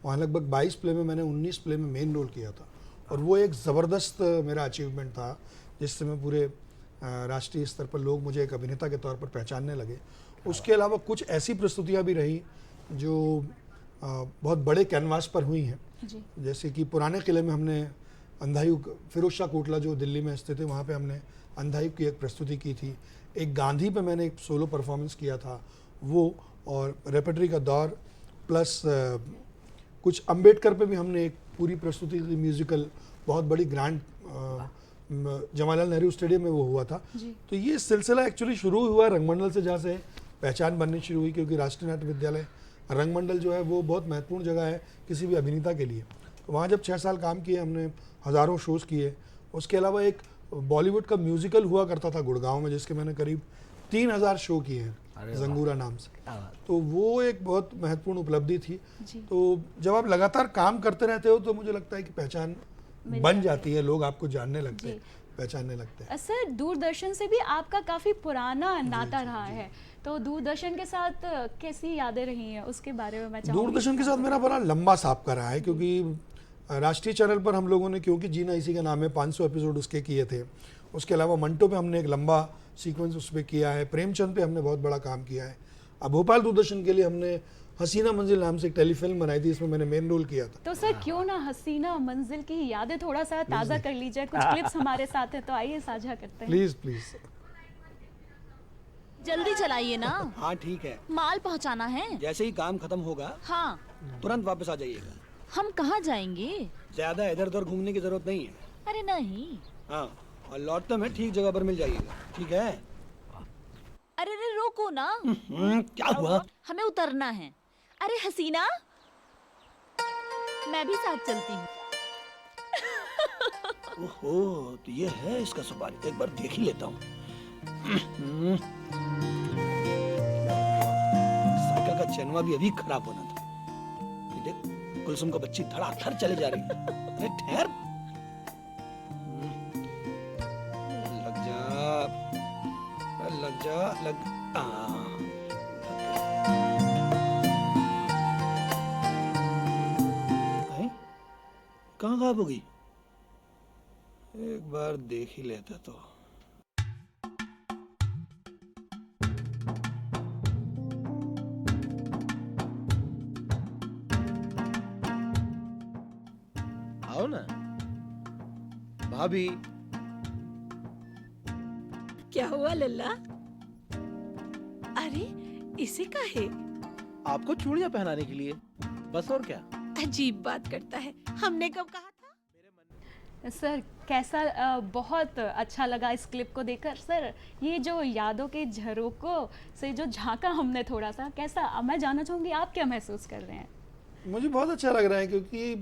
वहाँ लगभग 22 प्ले में मैंने 19 प्ले में मेन रोल किया था, और वो एक ज़बरदस्त मेरा अचीवमेंट था, जिससे मैं पूरे राष्ट्रीय स्तर पर लोग मुझे एक अभिनेता के तौर पर पहचानने लगे। उसके अलावा कुछ ऐसी प्रस्तुतियाँ भी रही जो बहुत बड़े कैनवास पर हुई हैं, जैसे कि पुराने किले में हमने अंधायुग, फिरोज शाह कोटला जो दिल्ली में स्थित है, वहाँ पे हमने अंधायुग की एक प्रस्तुति की थी। एक गांधी पे मैंने एक सोलो परफॉर्मेंस किया था वो, और रेपेटरी का दौर प्लस कुछ अंबेडकर पे भी हमने एक पूरी प्रस्तुति थी म्यूजिकल, बहुत बड़ी ग्रैंड जवाहरलाल नेहरू स्टेडियम में वो हुआ था। तो ये सिलसिला एक्चुअली शुरू हुआ रंगमंडल से, जहाँ से पहचान बननी शुरू हुई, क्योंकि राष्ट्रीय नाट्य विद्यालय रंगमंडल जो है वो बहुत महत्वपूर्ण जगह है किसी भी अभिनेता के लिए। तो वहाँ जब 6 साल काम किए हमने, हज़ारों शोज़ किए। उसके अलावा एक बॉलीवुड का म्यूजिकल हुआ करता था गुड़गांव में, जिसके मैंने करीब 3000 शो किए हैं जंगूरा नाम से। तो वो एक बहुत महत्वपूर्ण उपलब्धि थी। तो जब आप लगातार काम करते रहते हो तो मुझे लगता है कि पहचान बन जाती है, लोग आपको जानने लगते हैं, पहचानने लगते हैं। सर, दूरदर्शन से भी आपका काफ़ी पुराना नाता रहा है, तो दूरदर्शन के साथ कैसी यादें रही हैं उसके बारे में मैं चाहूँगी। दूरदर्शन के साथ मेरा बड़ा लंबा साबका रहा है, क्योंकि राष्ट्रीय चैनल पर हम लोगों ने, क्योंकि जीना इसी का नाम है, 500 एपिसोड उसके किए थे। उसके अलावा मंटो पे हमने एक लंबा सीक्वेंस उस पर किया है। प्रेमचंद पे हमने बहुत बड़ा काम किया है। अब भोपाल दूरदर्शन के लिए हमने हसीना मंजिल नाम से एक टेलीफिल्म बनाई थी, इसमें मैंने मेन रोल किया था। तो सर क्यों ना हसीना मंजिल की यादें थोड़ा सा ताज़ा कर लीजिए। कुछ क्लिप्स हमारे साथ है तो आइए साझा करते हैं। Please please. जल्दी चलाइए ना। हाँ ठीक है, माल पहुंचाना है। जैसे ही काम खत्म होगा हाँ, तुरंत वापस आ जाइएगा। हम कहाँ जाएंगे? ज्यादा इधर उधर घूमने की जरूरत नहीं है। अरे नहीं। हाँ, और लौटते में ठीक जगह पर मिल जाइएगा, ठीक है? अरे अरे रोको ना, क्या हुआ? हमें उतरना है। अरे हसीना, मैं भी साथ चलती हूँ। ओहो, तो ये है इसका सुपारी, एक बार देख ही लेता हूँ। साइकिल का चैनवा भी अभी खराब होना था। ये देख, कुलसुम का बच्ची धड़ाधड़ चले जा रही है। अरे ठहर, लग जा, लग जा, लग। कहाँ गायब हो गई? एक बार देख ही लेता तो। आओ ना भाभी। क्या हुआ लल्ला? अरे इसे काहे? आपको चूड़ियां पहनाने के लिए, बस और क्या। अजीब बात करता है, हमने कब कहा था? सर कैसा बहुत अच्छा लगा इस क्लिप को देखकर। सर ये जो यादों के झरोकों से जो झांका हमने थोड़ा सा, कैसा, मैं जानना चाहूँगी आप क्या महसूस कर रहे हैं? मुझे बहुत अच्छा लग रहा है क्योंकि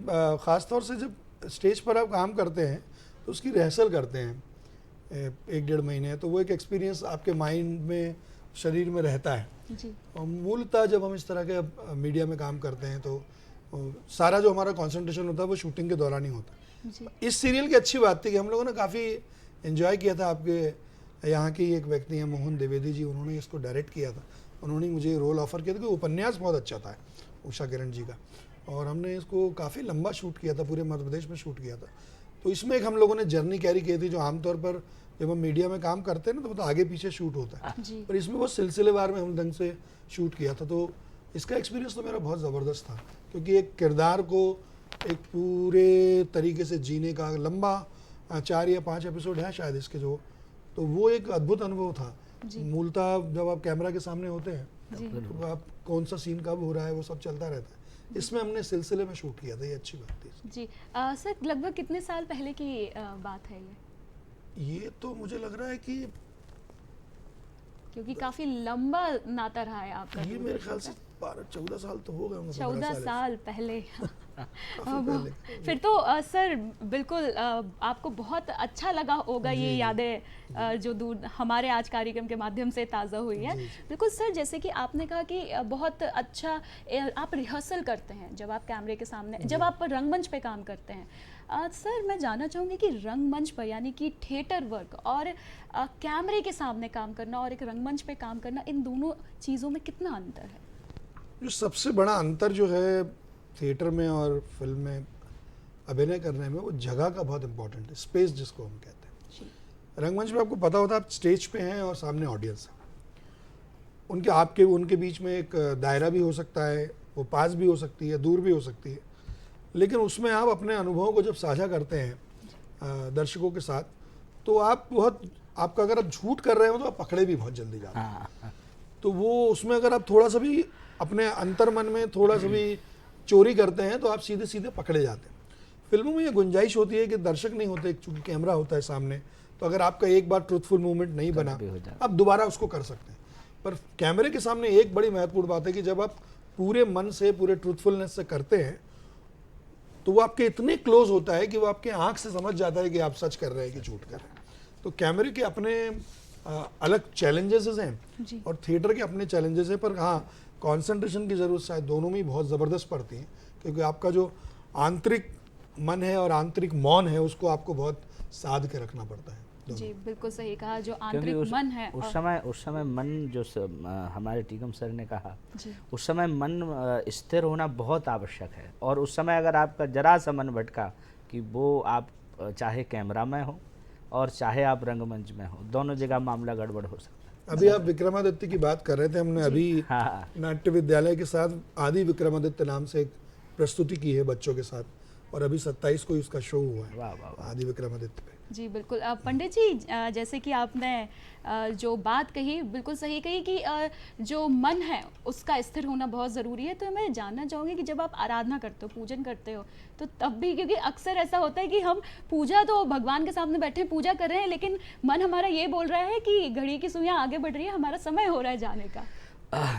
ख़ास तौर से जब स्टेज पर आप काम करते हैं तो उसकी रिहर्सल करते हैं 1-1.5 महीने, तो वो एक एक्सपीरियंस आपके माइंड में, शरीर में रहता है जी। और मूलतः जब हम इस तरह के मीडिया में काम करते हैं तो सारा जो हमारा कंसंट्रेशन होता है वो शूटिंग के दौरान ही होता है। जी। इस सीरियल की अच्छी बात थी कि हम लोगों ने काफ़ी एंजॉय किया था। आपके यहाँ की एक व्यक्ति हैं मोहन द्विवेदी जी, उन्होंने इसको डायरेक्ट किया था, उन्होंने मुझे रोल ऑफर किया था कि उपन्यास बहुत अच्छा था उषा किरण जी का, और हमने इसको काफ़ी लंबा शूट किया था, पूरे मध्य प्रदेश में शूट किया था। तो इसमें एक हम लोगों ने जर्नी कैरी की थी जो आमतौर पर जब हम मीडिया में काम करते हैं ना तो वो आगे पीछे शूट होता है, पर इसमें बहुत सिलसिलेवार में हम ढंग से शूट किया था। तो इसका एक्सपीरियंस तो मेरा बहुत ज़बरदस्त था क्योंकि एक किरदार को एक पूरे तरीके से जीने का लंबा 4 या 5 एपिसोड है शायद इसके जो, तो वो एक अद्भुत अनुभव था। मूलतः जब आप कैमरा के सामने होते हैं तो आप कौन सा सीन कब हो रहा है वो सब चलता रहता है। इसमें हमने सिलसिले में शूट किया था, ये अच्छी बात थी। जी सर लगभग कितने साल पहले की बात है ये तो मुझे लग रहा है कि क्योंकि काफी लंबा नाता रहा है आपका। ये मेरे ख्याल से 12-14 साल तो हो गए होंगे। 14 साल पहले। पहले। फिर तो सर बिल्कुल आपको बहुत अच्छा लगा होगा ये यादें जो दूर हमारे आज कार्यक्रम के माध्यम से ताज़ा हुई है। बिल्कुल सर, जैसे कि आपने कहा कि बहुत अच्छा आप रिहर्सल करते हैं जब आप कैमरे के सामने, जब आप रंगमंच पे काम करते हैं। सर मैं जानना चाहूँगी कि रंगमंच पर यानी कि थिएटर वर्क और कैमरे के सामने काम करना और एक रंगमंच पे काम करना, इन दोनों चीज़ों में कितना अंतर है? जो सबसे बड़ा अंतर जो है थिएटर में और फिल्म में अभिनय करने में, वो जगह का बहुत इंपॉर्टेंट है, स्पेस जिसको हम कहते हैं। रंगमंच में आपको पता होता है आप स्टेज पे हैं और सामने ऑडियंस है, उनके बीच में एक दायरा भी हो सकता है, वो पास भी हो सकती है, दूर भी हो सकती है, लेकिन उसमें आप अपने अनुभवों को जब साझा करते हैं दर्शकों के साथ तो आपका अगर आप झूठ कर रहे हो तो आप पकड़े भी बहुत जल्दी जाते हैं। तो वो उसमें अगर आप थोड़ा सा भी अपने अंतर्मन में थोड़ा सा भी चोरी करते हैं तो आप सीधे सीधे पकड़े जाते हैं। फिल्मों में ये गुंजाइश होती है कि दर्शक नहीं होते, चूंकि कैमरा होता है सामने, तो अगर आपका एक बार ट्रूथफुल मूवमेंट नहीं बना आप दोबारा उसको कर सकते हैं। पर कैमरे के सामने एक बड़ी महत्वपूर्ण बात है कि जब आप पूरे मन से, पूरे ट्रूथफुलनेस से करते हैं तो वो आपके इतने क्लोज होता है कि वो आपके आंख से समझ जाता है कि आप सच कर रहे हैं कि झूठ कर रहे हैं। तो कैमरे के अपने अलग चैलेंजेस हैं और थिएटर के अपने चैलेंजेस हैं, पर हाँ कंसंट्रेशन की ज़रूरत शायद दोनों में बहुत ज़बरदस्त पड़ती है, क्योंकि आपका जो आंतरिक मन है और आंतरिक मौन है उसको आपको बहुत साध के रखना पड़ता है। जी बिल्कुल सही कहा, जो आंतरिक मन है उस समय मन जो हमारे टीकम सर ने कहा, उस समय मन स्थिर होना बहुत आवश्यक है। और उस समय अगर आपका जरा सा मन भटका कि वो आप चाहे कैमरा में हो और चाहे आप रंगमंच में हो, दोनों जगह मामला गड़बड़ हो सकता है। अभी आप विक्रमादित्य की बात कर रहे थे, हमने अभी नाट्य विद्यालय के साथ आदि विक्रमादित्य नाम से एक प्रस्तुति की है बच्चों के साथ, और अभी 27 को ही उसका शो हुआ है वाह वाह वाह। आदि विक्रमादित्य पे। जी बिल्कुल। पंडित जी, जैसे कि आपने जो बात कही बिल्कुल सही कही कि जो मन है उसका स्थिर होना बहुत ज़रूरी है। तो मैं जानना चाहूँगी कि जब आप आराधना करते हो, पूजन करते हो, तो तब भी, क्योंकि अक्सर ऐसा होता है कि हम पूजा तो भगवान के सामने बैठे हैं, पूजा कर रहे हैं, लेकिन मन हमारा ये बोल रहा है कि घड़ी की सुइयाँ आगे बढ़ रही है, हमारा समय हो रहा है जाने का।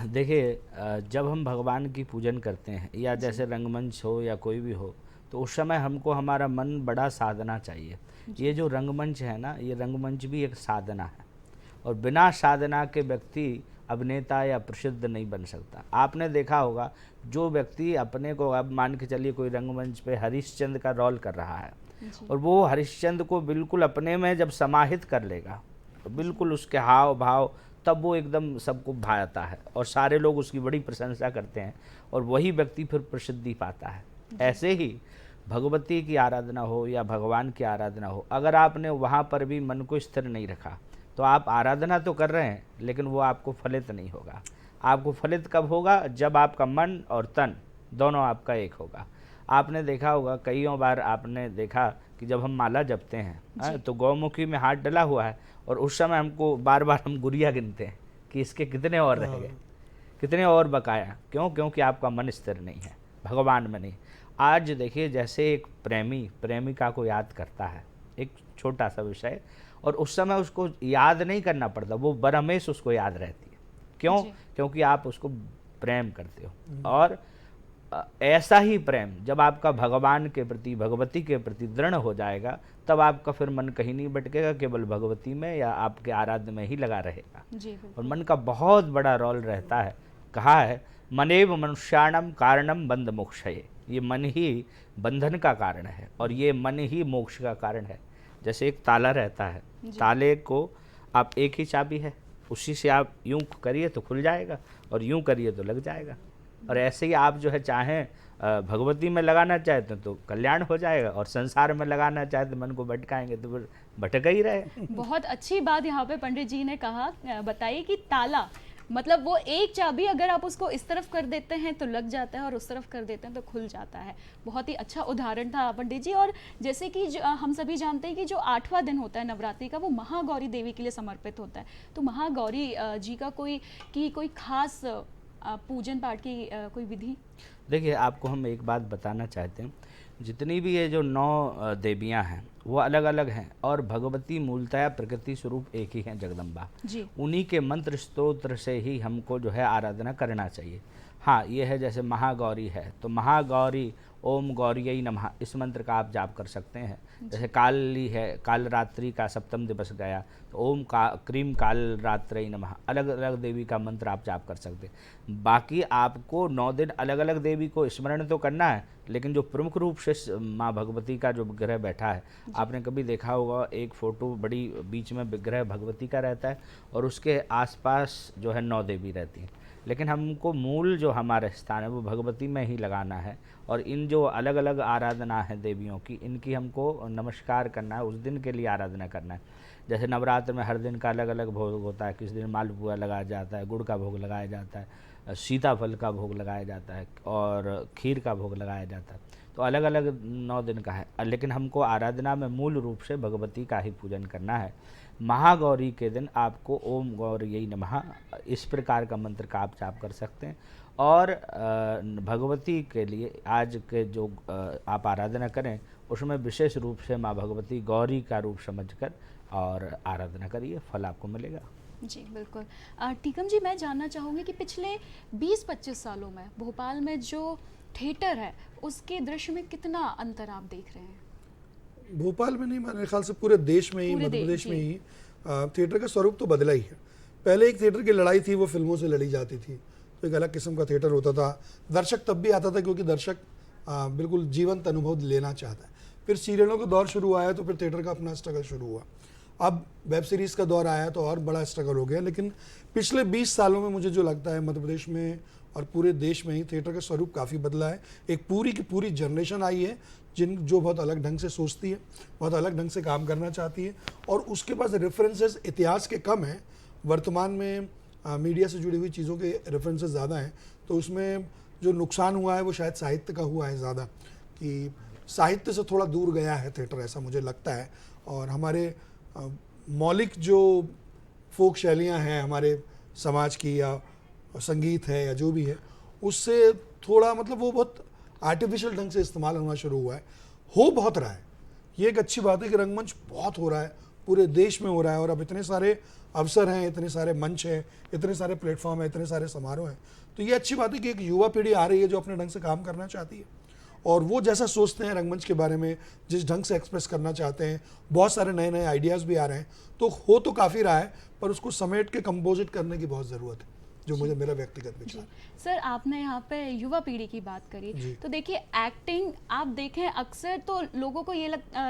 देखिए, जब हम भगवान की पूजन करते हैं या जैसे रंगमंच हो या कोई भी हो, तो उस समय हमको हमारा मन बड़ा साधना चाहिए। ये जो रंगमंच है ना, ये रंगमंच भी एक साधना है, और बिना साधना के व्यक्ति अभिनेता या प्रसिद्ध नहीं बन सकता। आपने देखा होगा, जो व्यक्ति अपने को, अब मान के चलिए कोई रंगमंच पे हरिश्चंद्र का रोल कर रहा है, और वो हरिश्चंद्र को बिल्कुल अपने में जब समाहित कर लेगा, तो बिल्कुल उसके हाव भाव, तब वो एकदम सबको भाता है और सारे लोग उसकी बड़ी प्रशंसा करते हैं, और वही व्यक्ति फिर प्रसिद्धि पाता है। ऐसे ही भगवती की आराधना हो या भगवान की आराधना हो, अगर आपने वहाँ पर भी मन को स्थिर नहीं रखा, तो आप आराधना तो कर रहे हैं, लेकिन वो आपको फलित नहीं होगा। आपको फलित कब होगा? जब आपका मन और तन दोनों आपका एक होगा। आपने देखा होगा, कईयों बार आपने देखा कि जब हम माला जपते हैं तो गौमुखी में हाथ डला हुआ है, और उस समय हमको बार बार हम गुरिया गिनते हैं कि इसके कितने और रह गए, कितने और बकाया। क्यों? क्योंकि आपका मन स्थिर नहीं है, भगवान में नहीं। आज देखिए, जैसे एक प्रेमी प्रेमिका को याद करता है, एक छोटा सा विषय, और उस समय उसको याद नहीं करना पड़ता, वो बरहमेश उसको याद रहती है। क्यों? क्योंकि आप उसको प्रेम करते हो। और ऐसा ही प्रेम जब आपका भगवान के प्रति, भगवती के प्रति दृढ़ हो जाएगा, तब आपका फिर मन कहीं नहीं भटकेगा, केवल भगवती में या आपके आराध्य में ही लगा रहेगा। और मन का बहुत बड़ा रोल रहता है। कहा है, मनेव मनुष्याणम कारणम बंध मोक्षये। ये मन ही बंधन का कारण है, और ये मन ही मोक्ष का कारण है। जैसे एक ताला रहता है, ताले को आप, एक ही चाबी है, उसी से आप यूं करिए तो खुल जाएगा, और यूं करिए तो लग जाएगा। और ऐसे ही आप जो है, चाहें भगवती में लगाना चाहते हैं तो कल्याण हो जाएगा, और संसार में लगाना चाहते तो मन को भटकाएंगे तो फिर भटक ही रहे। बहुत अच्छी बात यहाँ पे पंडित जी ने कहा, बताइए कि ताला मतलब वो एक चाबी, अगर आप उसको इस तरफ कर देते हैं तो लग जाता है, और उस तरफ कर देते हैं तो खुल जाता है। बहुत ही अच्छा उदाहरण था पंडित जी। और जैसे कि हम सभी जानते हैं कि जो 8वां दिन होता है नवरात्रि का, वो महागौरी देवी के लिए समर्पित होता है। तो महागौरी जी का कोई खास पूजन पाठ की कोई विधि? देखिए, आपको हम एक बात बताना चाहते हैं, जितनी भी ये जो 9 देवियां हैं वो अलग अलग हैं, और भगवती मूलतः प्रकृति स्वरूप एक ही हैं, जगदम्बा जी। उन्हीं के मंत्र स्तोत्र से ही हमको जो है आराधना करना चाहिए। हाँ, ये है जैसे महागौरी है, तो महागौरी ओम गौरीयै नमः, इस मंत्र का आप जाप कर सकते हैं। जैसे काली है, काल रात्रि का 7वां दिवस गया, तो ओम क्रीम काल रात्रै नमः, अलग अलग देवी का मंत्र आप जाप कर सकते हैं। बाकी आपको 9 दिन अलग अलग देवी को स्मरण तो करना है, लेकिन जो प्रमुख रूप से माँ भगवती का जो विग्रह बैठा है, आपने कभी देखा होगा, एक फ़ोटो बड़ी बीच में विग्रह भगवती का रहता है, और उसके आसपास जो है 9 देवी रहती हैं। लेकिन हमको मूल जो हमारा स्थान है वो भगवती में ही लगाना है, और इन जो अलग अलग आराधना है देवियों की, इनकी हमको नमस्कार करना है, उस दिन के लिए आराधना करना है। जैसे नवरात्र में हर दिन का अलग अलग भोग होता है, किस दिन मालपुआ लगाया जाता है, गुड़ का भोग लगाया जाता है, सीताफल का भोग लगाया जाता है, और खीर का भोग लगाया जाता है। तो अलग अलग 9 दिन का है, लेकिन हमको आराधना में मूल रूप से भगवती का ही पूजन करना है। महागौरी के दिन आपको ओम गौरीयै नमः इस प्रकार का मंत्र का आप जाप कर सकते हैं। और भगवती के लिए आज के जो आप आराधना करें, उसमें विशेष रूप से माँ भगवती गौरी का रूप समझकर और आराधना करिए, फल आपको मिलेगा। जी बिल्कुल। टीकम जी, मैं जानना चाहूँगी कि पिछले 20-25 सालों में भोपाल में जो थिएटर है, उसके दृश्य में कितना अंतर आप देख रहे हैं? भोपाल में नहीं, मेरे ख्याल से पूरे देश में ही, मध्य प्रदेश में ही थिएटर का स्वरूप तो बदला ही है। पहले एक थिएटर की लड़ाई थी, वो फिल्मों से लड़ी जाती थी, तो एक अलग किस्म का थिएटर होता था। दर्शक तब भी आता था क्योंकि दर्शक बिल्कुल जीवंत अनुभव लेना चाहता है। फिर सीरियलों का दौर शुरू आया, तो फिर थिएटर का अपना स्ट्रगल शुरू हुआ। अब वेब सीरीज़ का दौर आया तो और बड़ा स्ट्रगल हो गया। लेकिन पिछले 20 सालों में मुझे जो लगता है, मध्य प्रदेश में और पूरे देश में ही थिएटर का स्वरूप काफ़ी बदला है। एक पूरी की पूरी जनरेशन आई है जो बहुत अलग ढंग से सोचती है, बहुत अलग ढंग से काम करना चाहती है, और उसके पास रेफरेंसेस इतिहास के कम हैं। वर्तमान में मीडिया से जुड़ी हुई चीज़ों के रेफरेंसेस ज़्यादा हैं, तो उसमें जो नुकसान हुआ है वो शायद साहित्य का हुआ है ज़्यादा, कि साहित्य से थोड़ा दूर गया है थिएटर, ऐसा मुझे लगता है। और हमारे मौलिक जो फोक शैलियाँ हैं हमारे समाज की, या संगीत है या जो भी है, उससे थोड़ा मतलब वो बहुत आर्टिफिशियल ढंग से इस्तेमाल होना शुरू हुआ है। हो बहुत रहा है, ये एक अच्छी बात है कि रंगमंच बहुत हो रहा है, पूरे देश में हो रहा है। और अब इतने सारे अवसर हैं, इतने सारे मंच हैं, इतने सारे प्लेटफॉर्म हैं, इतने सारे समारोह हैं। तो ये अच्छी बात है कि एक युवा पीढ़ी आ रही है जो अपने ढंग से काम करना चाहती है, और वो जैसा सोचते हैं रंगमंच के बारे में, जिस ढंग से एक्सप्रेस करना चाहते हैं, बहुत सारे नए नए आइडियाज़ भी आ रहे हैं। तो हो तो काफ़ी रहा है, पर उसको समेट के कंपोजिट करने की बहुत ज़रूरत है, जो मुझे मेरा व्यक्तिगत विचार। सर, आपने यहाँ पे युवा पीढ़ी की बात करी, तो देखिए एक्टिंग आप देखें अक्सर तो लोगों को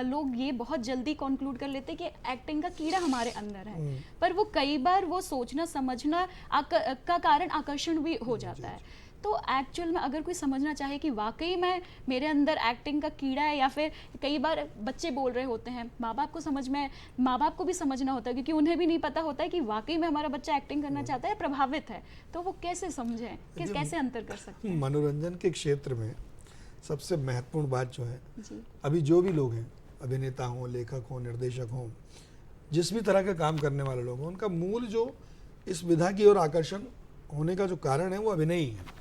लोग ये बहुत जल्दी कंक्लूड कर लेते हैं कि एक्टिंग का कीड़ा हमारे अंदर है, पर वो कई बार वो सोचना समझना का कारण आकर्षण भी हो जाता है। तो एक्चुअल में अगर कोई समझना चाहे कि वाकई में मेरे अंदर एक्टिंग का कीड़ा है, या फिर कई बार बच्चे बोल रहे होते हैं, माँ बाप को भी समझना होता है, क्योंकि उन्हें भी नहीं पता होता है कि वाकई में हमारा बच्चा एक्टिंग करना चाहता है, प्रभावित है, तो वो कैसे समझें, कैसे अंतर कर सकते हैं? मनोरंजन के क्षेत्र में सबसे महत्वपूर्ण बात जो है, अभी जो भी लोग हैं, अभिनेता हों, लेखक हों, निर्देशक हों, जिस भी तरह का काम करने वाले लोग हों, उनका मूल जो इस विधा की ओर आकर्षण होने का जो कारण है वो अभिनय ही है।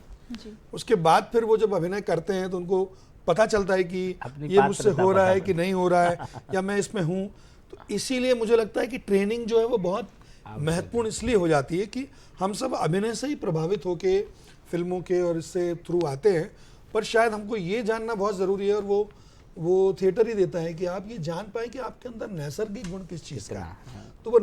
उसके बाद फिर वो जब अभिनय करते हैं तो उनको पता चलता है कि ये मुझसे हो रहा है कि नहीं हो रहा है, या मैं इसमें हूँ। तो इसीलिए मुझे लगता है कि ट्रेनिंग जो है वो बहुत महत्वपूर्ण इसलिए हो जाती है कि हम सब अभिनय से ही प्रभावित होके फिल्मों के और इससे थ्रू आते हैं, पर शायद हमको ये जानना बहुत ज़रूरी है, और वो थिएटर ही देता है कि आप ये जान पाए कि आपके अंदर नैसर्गिक गुण किस चीज़ का है। तो वो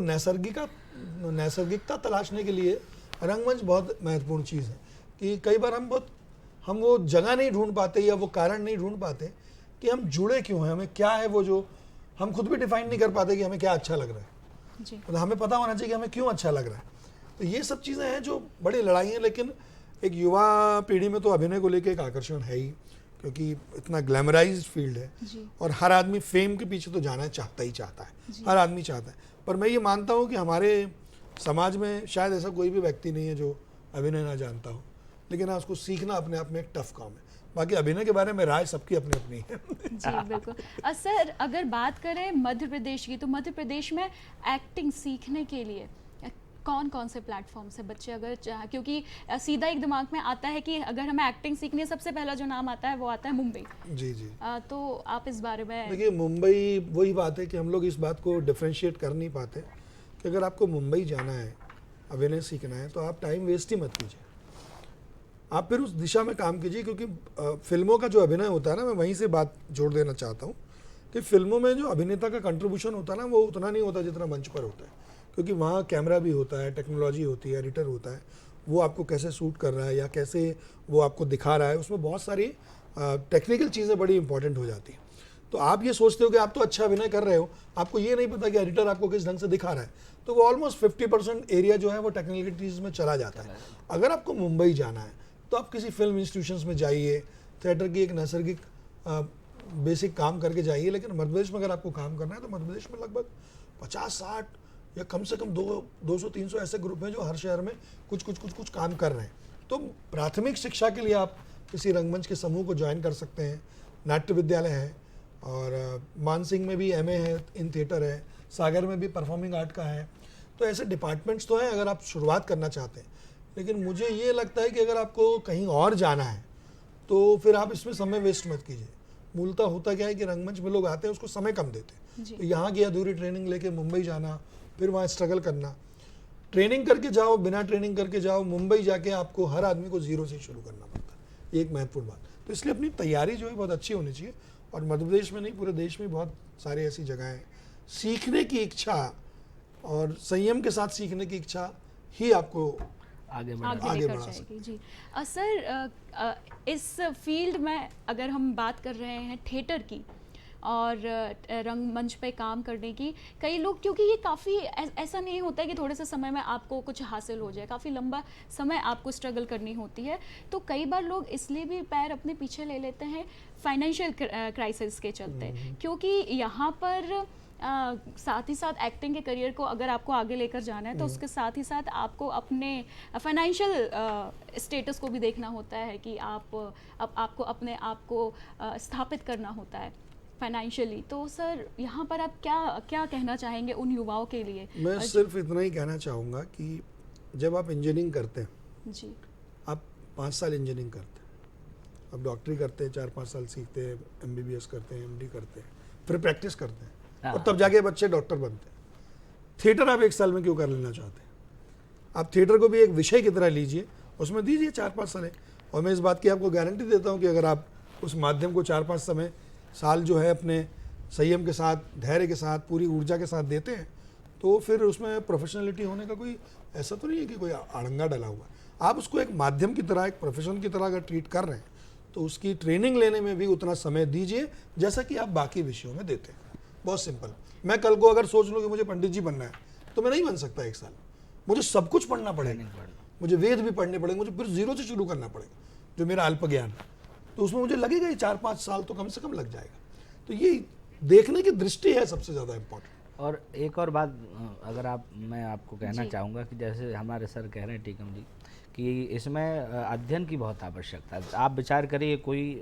नैसर्गिकता तलाशने के लिए रंगमंच बहुत महत्वपूर्ण चीज़ है। कि कई बार हम वो जगह नहीं ढूंढ पाते, या वो कारण नहीं ढूंढ पाते कि हम जुड़े क्यों हैं, हमें क्या है वो जो हम खुद भी डिफाइन नहीं कर पाते कि हमें क्या अच्छा लग रहा है। मतलब हमें पता होना चाहिए कि हमें क्यों अच्छा लग रहा है। तो ये सब चीज़ें हैं जो बड़ी लड़ाई हैं, लेकिन एक युवा पीढ़ी में तो अभिनय को लेकर एक आकर्षण है ही, क्योंकि इतना ग्लैमराइज्ड फील्ड है, और हर आदमी फेम के पीछे तो जाना चाहता है, हर आदमी चाहता है। पर मैं ये मानता हूँ कि हमारे समाज में शायद ऐसा कोई भी व्यक्ति नहीं है जो अभिनय ना जानता हो, लेकिन उसको सीखना अपने आप में एक टफ काम है। बाकी अभिनय के बारे में राय सबकी अपनी अपनी है। जी बिल्कुल। सर, अगर बात करें मध्य प्रदेश की, तो मध्य प्रदेश में एक्टिंग सीखने के लिए कौन कौन से प्लेटफॉर्म से बच्चे अगर क्योंकि सीधा एक दिमाग में आता है कि अगर हमें एक्टिंग सीखनी है, सबसे पहला जो नाम आता है वो आता है मुंबई। जी। तो आप इस बारे में देखिए, मुंबई वही बात है कि हम लोग इस बात को डिफ्रेंशिएट कर नहीं पाते कि अगर आपको मुंबई जाना है, अभिनय सीखना है, तो आप टाइम वेस्ट ही मत कीजिए, आप फिर उस दिशा में काम कीजिए। क्योंकि फिल्मों का जो अभिनय होता है ना, मैं वहीं से बात जोड़ देना चाहता हूँ कि फिल्मों में जो अभिनेता का कंट्रीब्यूशन होता है ना, वो उतना नहीं होता जितना मंच पर होता है, क्योंकि वहाँ कैमरा भी होता है, टेक्नोलॉजी होती है, एडिटर होता है, वो आपको कैसे शूट कर रहा है या कैसे वो आपको दिखा रहा है, उसमें बहुत सारी टेक्निकल चीज़ें बड़ी इंपॉर्टेंट हो जाती हैं। तो आप ये सोचते हो कि आप तो अच्छा अभिनय कर रहे हो, आपको ये नहीं पता कि एडिटर आपको किस ढंग से दिखा रहा है, तो वो ऑलमोस्ट 50% एरिया जो है वो टेक्निकलिटीज़ में चला जाता है। अगर आपको मुंबई जाना है तो आप किसी फिल्म इंस्टीट्यूशंस में जाइए, थिएटर की एक नैसर्गिक बेसिक काम करके जाइए। लेकिन मध्य प्रदेश में अगर आपको काम करना है तो मध्य प्रदेश में लगभग 50-60 या कम से कम 200-300 ऐसे ग्रुप हैं जो हर शहर में कुछ काम कर रहे हैं। तो प्राथमिक शिक्षा के लिए आप किसी रंगमंच के समूह को ज्वाइन कर सकते हैं। नाट्य विद्यालय है, और मानसिंह में भी MA है इन थिएटर है, सागर में भी परफॉर्मिंग आर्ट का है। तो ऐसे डिपार्टमेंट्स तो हैं अगर आप शुरुआत करना चाहते हैं। लेकिन मुझे ये लगता है कि अगर आपको कहीं और जाना है तो फिर आप इसमें समय वेस्ट मत कीजिए। मूलतः होता क्या है कि रंगमंच में लोग आते हैं, उसको समय कम देते हैं। तो यहाँ की अधूरी ट्रेनिंग लेके मुंबई जाना, फिर वहाँ स्ट्रगल करना, ट्रेनिंग करके जाओ, बिना ट्रेनिंग करके जाओ, मुंबई जाके आपको हर आदमी को जीरो से शुरू करना पड़ता है। ये एक महत्वपूर्ण बात। तो इसलिए अपनी तैयारी जो है बहुत अच्छी होनी चाहिए। और मध्य प्रदेश में नहीं, पूरे देश में बहुत सारी ऐसी जगह हैं। सीखने की इच्छा और संयम के साथ सीखने की इच्छा ही आपको आगे बढ़ा जाएगी। जी सर, इस फील्ड में अगर हम बात कर रहे हैं थिएटर की और रंगमंच पे काम करने की, कई लोग, क्योंकि ये काफ़ी ऐसा नहीं होता है कि थोड़े से समय में आपको कुछ हासिल हो जाए, काफ़ी लंबा समय आपको स्ट्रगल करनी होती है। तो कई बार लोग इसलिए भी पैर अपने पीछे ले लेते हैं फाइनेंशियल क्राइसिस के चलते, क्योंकि यहाँ पर साथ ही साथ एक्टिंग के करियर को अगर आपको आगे लेकर जाना है तो उसके साथ ही साथ आपको अपने फाइनेंशियल स्टेटस को भी देखना होता है कि आपको अपने आप को स्थापित करना होता है फाइनेंशियली। तो सर यहाँ पर आप क्या कहना चाहेंगे उन युवाओं के लिए? मैं सिर्फ इतना ही कहना चाहूँगा कि जब आप इंजीनियरिंग करते हैं जी, आप 5 साल इंजीनियरिंग करते हैं, अब डॉक्टरी करते हैं, 4-5 साल सीखते हैं, MBBS करते हैं, MD करते हैं, फिर प्रैक्टिस करते हैं और तब जाके बच्चे डॉक्टर बनते हैं। थिएटर आप 1 साल में क्यों कर लेना चाहते हैं? आप थिएटर को भी एक विषय की तरह लीजिए, उसमें दीजिए 4-5 साल। और मैं इस बात की आपको गारंटी देता हूँ कि अगर आप उस माध्यम को 4-5 साल जो है अपने संयम के साथ, धैर्य के साथ, पूरी ऊर्जा के साथ देते हैं तो फिर उसमें प्रोफेशनलिटी होने का कोई ऐसा तो नहीं है कि कोई अड़ंगा डला हुआ। आप उसको एक माध्यम की तरह, एक प्रोफेशन की तरह अगर ट्रीट कर रहे हैं तो उसकी ट्रेनिंग लेने में भी उतना समय दीजिए जैसा कि आप बाकी विषयों में देते हैं। बहुत सिंपल। मैं कल को अगर सोच लूँ कि मुझे पंडित जी बनना है तो मैं नहीं बन सकता 1 साल। मुझे सब कुछ पढ़ना पड़ेगा, मुझे वेद भी पढ़ने पड़ेंगे, मुझे फिर जीरो से शुरू करना पड़ेगा जो मेरा अल्प ज्ञान है, तो उसमें मुझे लगेगा ही 4-5 साल तो कम से कम लग जाएगा। तो ये देखने की दृष्टि है सबसे ज़्यादा इम्पोर्टेंट। और एक और बात अगर मैं आपको कहना चाहूँगा कि जैसे हमारे सर कह रहे हैं टीकम जी कि इसमें अध्ययन की बहुत आवश्यकता है। आप विचार करिए कोई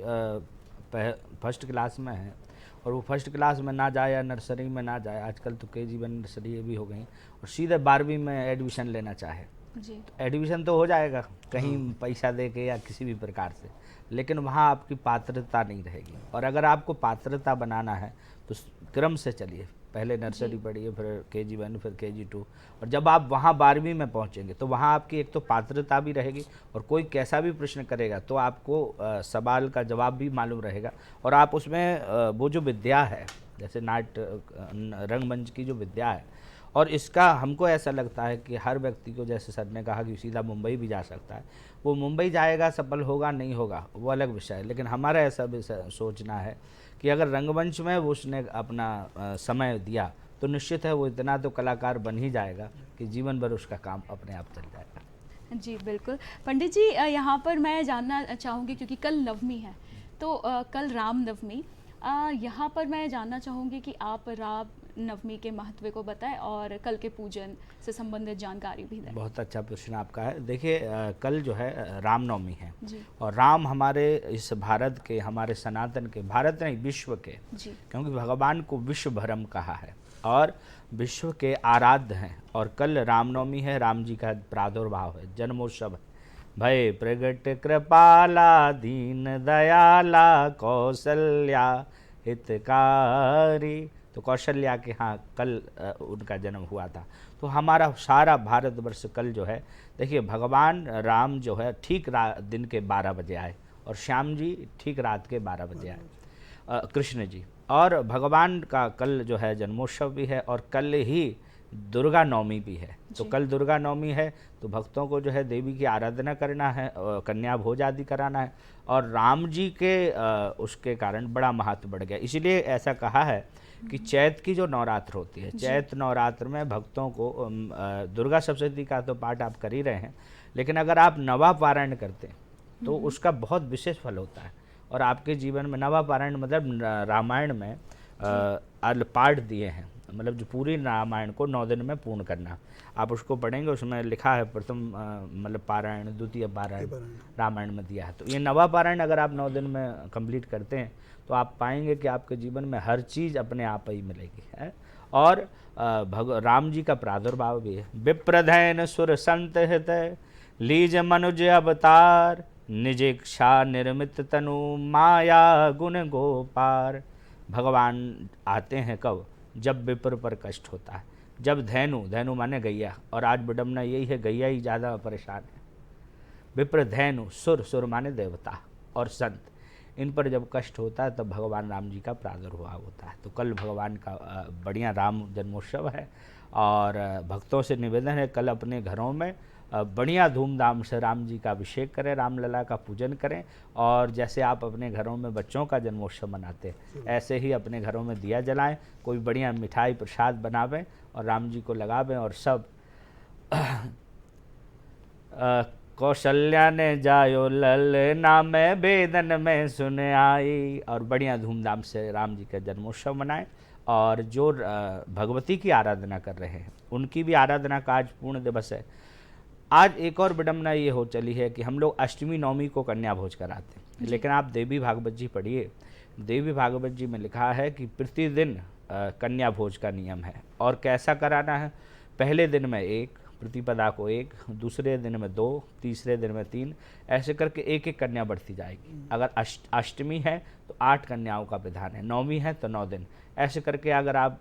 फर्स्ट क्लास में है और वो फर्स्ट क्लास में ना जाए या नर्सरी में ना जाए, आजकल तो KG1 नर्सरी ये भी हो गई, और सीधे 12वीं में एडमिशन लेना चाहे जी, तो एडमिशन तो हो जाएगा कहीं पैसा दे के या किसी भी प्रकार से, लेकिन वहाँ आपकी पात्रता नहीं रहेगी। और अगर आपको पात्रता बनाना है तो क्रम से चलिए, पहले नर्सरी पढ़िए, फिर KG1, फिर KG2, और जब आप वहाँ 12वीं में पहुँचेंगे तो वहाँ आपकी एक तो पात्रता भी रहेगी और कोई कैसा भी प्रश्न करेगा तो आपको सवाल का जवाब भी मालूम रहेगा। और आप उसमें वो जो विद्या है, जैसे रंगमंच की जो विद्या है, और इसका हमको ऐसा लगता है कि हर व्यक्ति को, जैसे सर ने कहा कि सीधा मुंबई भी जा सकता है, वो मुंबई जाएगा, सफल होगा नहीं होगा वो अलग विषय है, लेकिन हमारा ऐसा भी सोचना है कि अगर रंगमंच में वो उसने अपना समय दिया तो निश्चित है वो इतना तो कलाकार बन ही जाएगा कि जीवन भर उसका काम अपने आप चल जाएगा। जी बिल्कुल। पंडित जी यहाँ पर मैं जानना चाहूँगी क्योंकि कल नवमी है तो कल राम नवमी, यहाँ पर मैं जानना चाहूँगी कि आप राम नवमी के महत्व को बताएं और कल के पूजन से संबंधित जानकारी भी दें। बहुत अच्छा प्रश्न आपका है। देखिए कल जो है रामनवमी है जी, और राम हमारे इस भारत के, हमारे सनातन के, भारत नहीं विश्व के, जी, क्योंकि भगवान को विश्व भरम कहा है और विश्व के आराध्य हैं। और कल रामनवमी है, राम जी का प्रादुर्भाव है, जन्मोत्सव है। भय प्रगट कृपाला दीन दयाला कौशल्या हितकारी, तो कौशल्या के यहाँ कल उनका जन्म हुआ था। तो हमारा सारा भारतवर्ष कल जो है, देखिए भगवान राम जो है ठीक दिन के 12 बजे आए और श्याम जी ठीक रात के 12 बजे आए, कृष्ण जी। और भगवान का कल जो है जन्मोत्सव भी है और कल ही दुर्गा नवमी भी है। तो कल दुर्गा नवमी है तो भक्तों को जो है देवी की आराधना करना है, कन्या भोज आदि कराना है, और राम जी के उसके कारण बड़ा महत्व बढ़ गया। इसीलिए ऐसा कहा है कि चैत की जो नवरात्र होती है, चैत नवरात्र में भक्तों को दुर्गा सप्तशती का तो पाठ आप कर ही रहे हैं, लेकिन अगर आप नवा पारायण करते हैं तो उसका बहुत विशेष फल होता है। और आपके जीवन में नवा पारायण मतलब रामायण में पाठ दिए हैं, मतलब जो पूरी रामायण को 9 दिन में पूर्ण करना, आप उसको पढ़ेंगे, उसमें लिखा है प्रथम मतलब पारायण, द्वितीय पारायण रामायण में दिया है। तो ये नवा पारायण अगर आप 9 दिन में कंप्लीट करते हैं तो आप पाएंगे कि आपके जीवन में हर चीज़ अपने आप ही मिलेगी है। और राम जी का प्रादुर्भाव भी है। विप्रधैन सुर संत हित लीज मनुज अवतार, निज इच्छा निर्मित तनु माया गुण गोपार। भगवान आते हैं कब? जब विप्र पर कष्ट होता है, जब धैनु माने गैया, और आज विडम्बना यही है, गैया ही ज़्यादा परेशान है। विप्र धैनु, सुर माने देवता और संत, इन पर जब कष्ट होता है तब भगवान राम जी का प्रादुर्भाव होता है। तो कल भगवान का बढ़िया राम जन्मोत्सव है और भक्तों से निवेदन है कल अपने घरों में बढ़िया धूमधाम से राम जी का अभिषेक करें, रामलला का पूजन करें, और जैसे आप अपने घरों में बच्चों का जन्मोत्सव मनाते हैं ऐसे ही अपने घरों में दिया जलाएं, कोई बढ़िया मिठाई प्रसाद बनावें और राम जी को लगावें, और सब कौशल्या ने जायो ललना में बेदन में सुन आई। और बढ़िया धूमधाम से राम जी का जन्मोत्सव मनाए। और जो भगवती की आराधना कर रहे हैं उनकी भी आराधना का आज पूर्ण दिवस है। आज एक और विडम्बना ये हो चली है कि हम लोग अष्टमी नवमी को कन्या भोज कराते हैं, लेकिन आप देवी भागवत जी पढ़िए। देवी भागवत जी में लिखा है कि प्रतिदिन कन्या भोज का नियम है। और कैसा कराना है, पहले दिन में 1, प्रतिपदा को 1, दूसरे दिन में 2, तीसरे दिन में 3, ऐसे करके एक एक कन्या बढ़ती जाएगी। अगर अष्टमी है तो 8 कन्याओं का विधान है, नवमी है तो 9 दिन, ऐसे करके अगर आप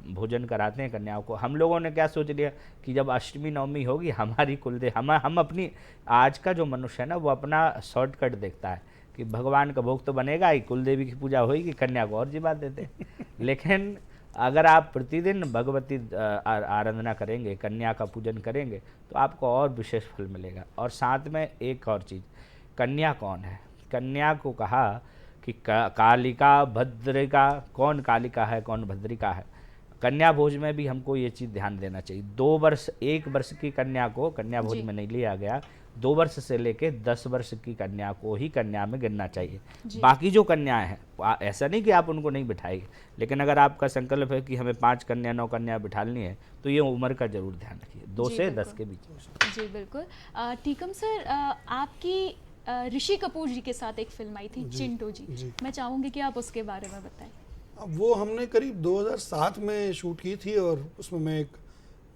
भोजन कराते हैं कन्याओं को। हम लोगों ने क्या सोच लिया कि जब अष्टमी नवमी होगी हमारी कुलदेव हम अपनी, आज का जो मनुष्य है ना वो अपना शॉर्टकट देखता है कि भगवान का भोग तो बनेगा ही, कुलदेवी की पूजा होगी, कन्या को और जिबा देते। लेकिन अगर आप प्रतिदिन भगवती आराधना करेंगे, कन्या का पूजन करेंगे तो आपको और विशेष फल मिलेगा। और साथ में एक और चीज़, कन्या कौन है? कन्या को कहा कि कालिका भद्रिका, कौन कालिका है कौन भद्रिका है। कन्या भोज में भी हमको ये चीज़ ध्यान देना चाहिए। 2 वर्ष 1 वर्ष की कन्या को कन्या भोज में नहीं लिया गया, 2 वर्ष से लेके 10 वर्ष की कन्या को ही कन्या में गिनना चाहिए। बाकी जो कन्याएं हैं ऐसा नहीं कि आप उनको नहीं बिठाएंगे, लेकिन अगर आपका संकल्प है कि हमें 5 कन्या 9 कन्या बिठानी है तो ये उम्र का जरूर ध्यान रखिए, 2 से 10 के बीच। जी बिल्कुल। टीकम सर, आपकी ऋषि कपूर जी के साथ एक फिल्म आई थी चिंटू जी, मैं चाहूँगी कि आप उसके बारे में बताएं। वो हमने करीब 2007 में शूट की थी और उसमें मैं एक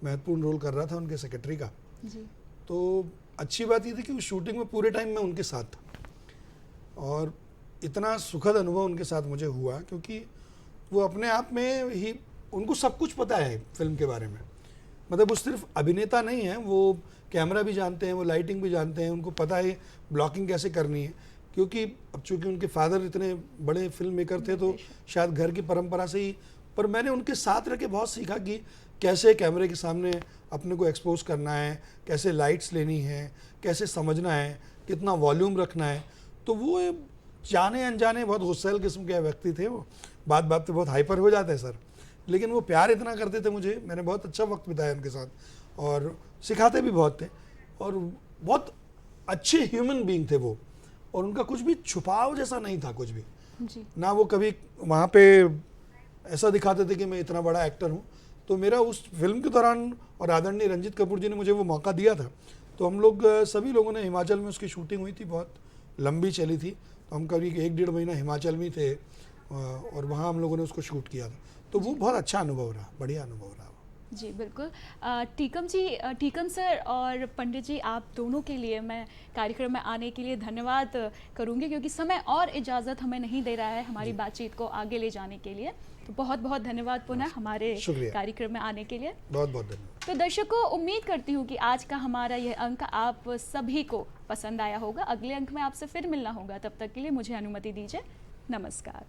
महत्वपूर्ण रोल कर रहा था उनके सेक्रेटरी का। जी। तो अच्छी बात ये थी कि उस शूटिंग में पूरे टाइम मैं उनके साथ था और इतना सुखद अनुभव उनके साथ मुझे हुआ क्योंकि वो अपने आप में ही, उनको सब कुछ पता है फिल्म के बारे में। मतलब वो सिर्फ अभिनेता नहीं है, वो कैमरा भी जानते हैं, वो लाइटिंग भी जानते हैं, उनको पता है ब्लॉकिंग कैसे करनी है। क्योंकि अब चूँकि उनके फादर इतने बड़े फिल्म मेकर थे तो शायद घर की परंपरा से ही, पर मैंने उनके साथ रह के बहुत सीखा कि कैसे कैमरे के सामने अपने को एक्सपोज करना है, कैसे लाइट्स लेनी है, कैसे समझना है, कितना वॉल्यूम रखना है। तो वो जाने अनजाने बहुत गुस्सैल किस्म के व्यक्ति थे। वो बात बात पे बहुत हाइपर हो जाते हैं सर, लेकिन वो प्यार इतना करते थे मुझे। मैंने बहुत अच्छा वक्त बिताया उनके साथ और सिखाते भी बहुत थे और बहुत अच्छे ह्यूमन बीइंग थे वो। और उनका कुछ भी छुपाव जैसा नहीं था कुछ भी जी। ना। वो कभी वहाँ पे ऐसा दिखाते थे कि मैं इतना बड़ा एक्टर हूँ। तो मेरा उस फिल्म के दौरान और आदरणीय रंजीत कपूर जी ने मुझे वो मौका दिया था, तो हम लोग सभी लोगों ने, हिमाचल में उसकी शूटिंग हुई थी, बहुत लंबी चली थी, तो हम करीब 1-1.5 महीना हिमाचल में थे और वहाँ हम लोगों ने उसको शूट किया था। तो वो बहुत अच्छा अनुभव रहा, बढ़िया अनुभव रहा। जी बिल्कुल। टीकम सर और पंडित जी, आप दोनों के लिए मैं कार्यक्रम में आने के लिए धन्यवाद करूंगी क्योंकि समय और इजाज़त हमें नहीं दे रहा है हमारी बातचीत को आगे ले जाने के लिए। तो बहुत बहुत धन्यवाद पुनः हमारे कार्यक्रम में आने के लिए। बहुत बहुत धन्यवाद। तो दर्शकों, उम्मीद करती हूँ कि आज का हमारा यह अंक आप सभी को पसंद आया होगा। अगले अंक में आपसे फिर मिलना होगा, तब तक के लिए मुझे अनुमति दीजिए। नमस्कार।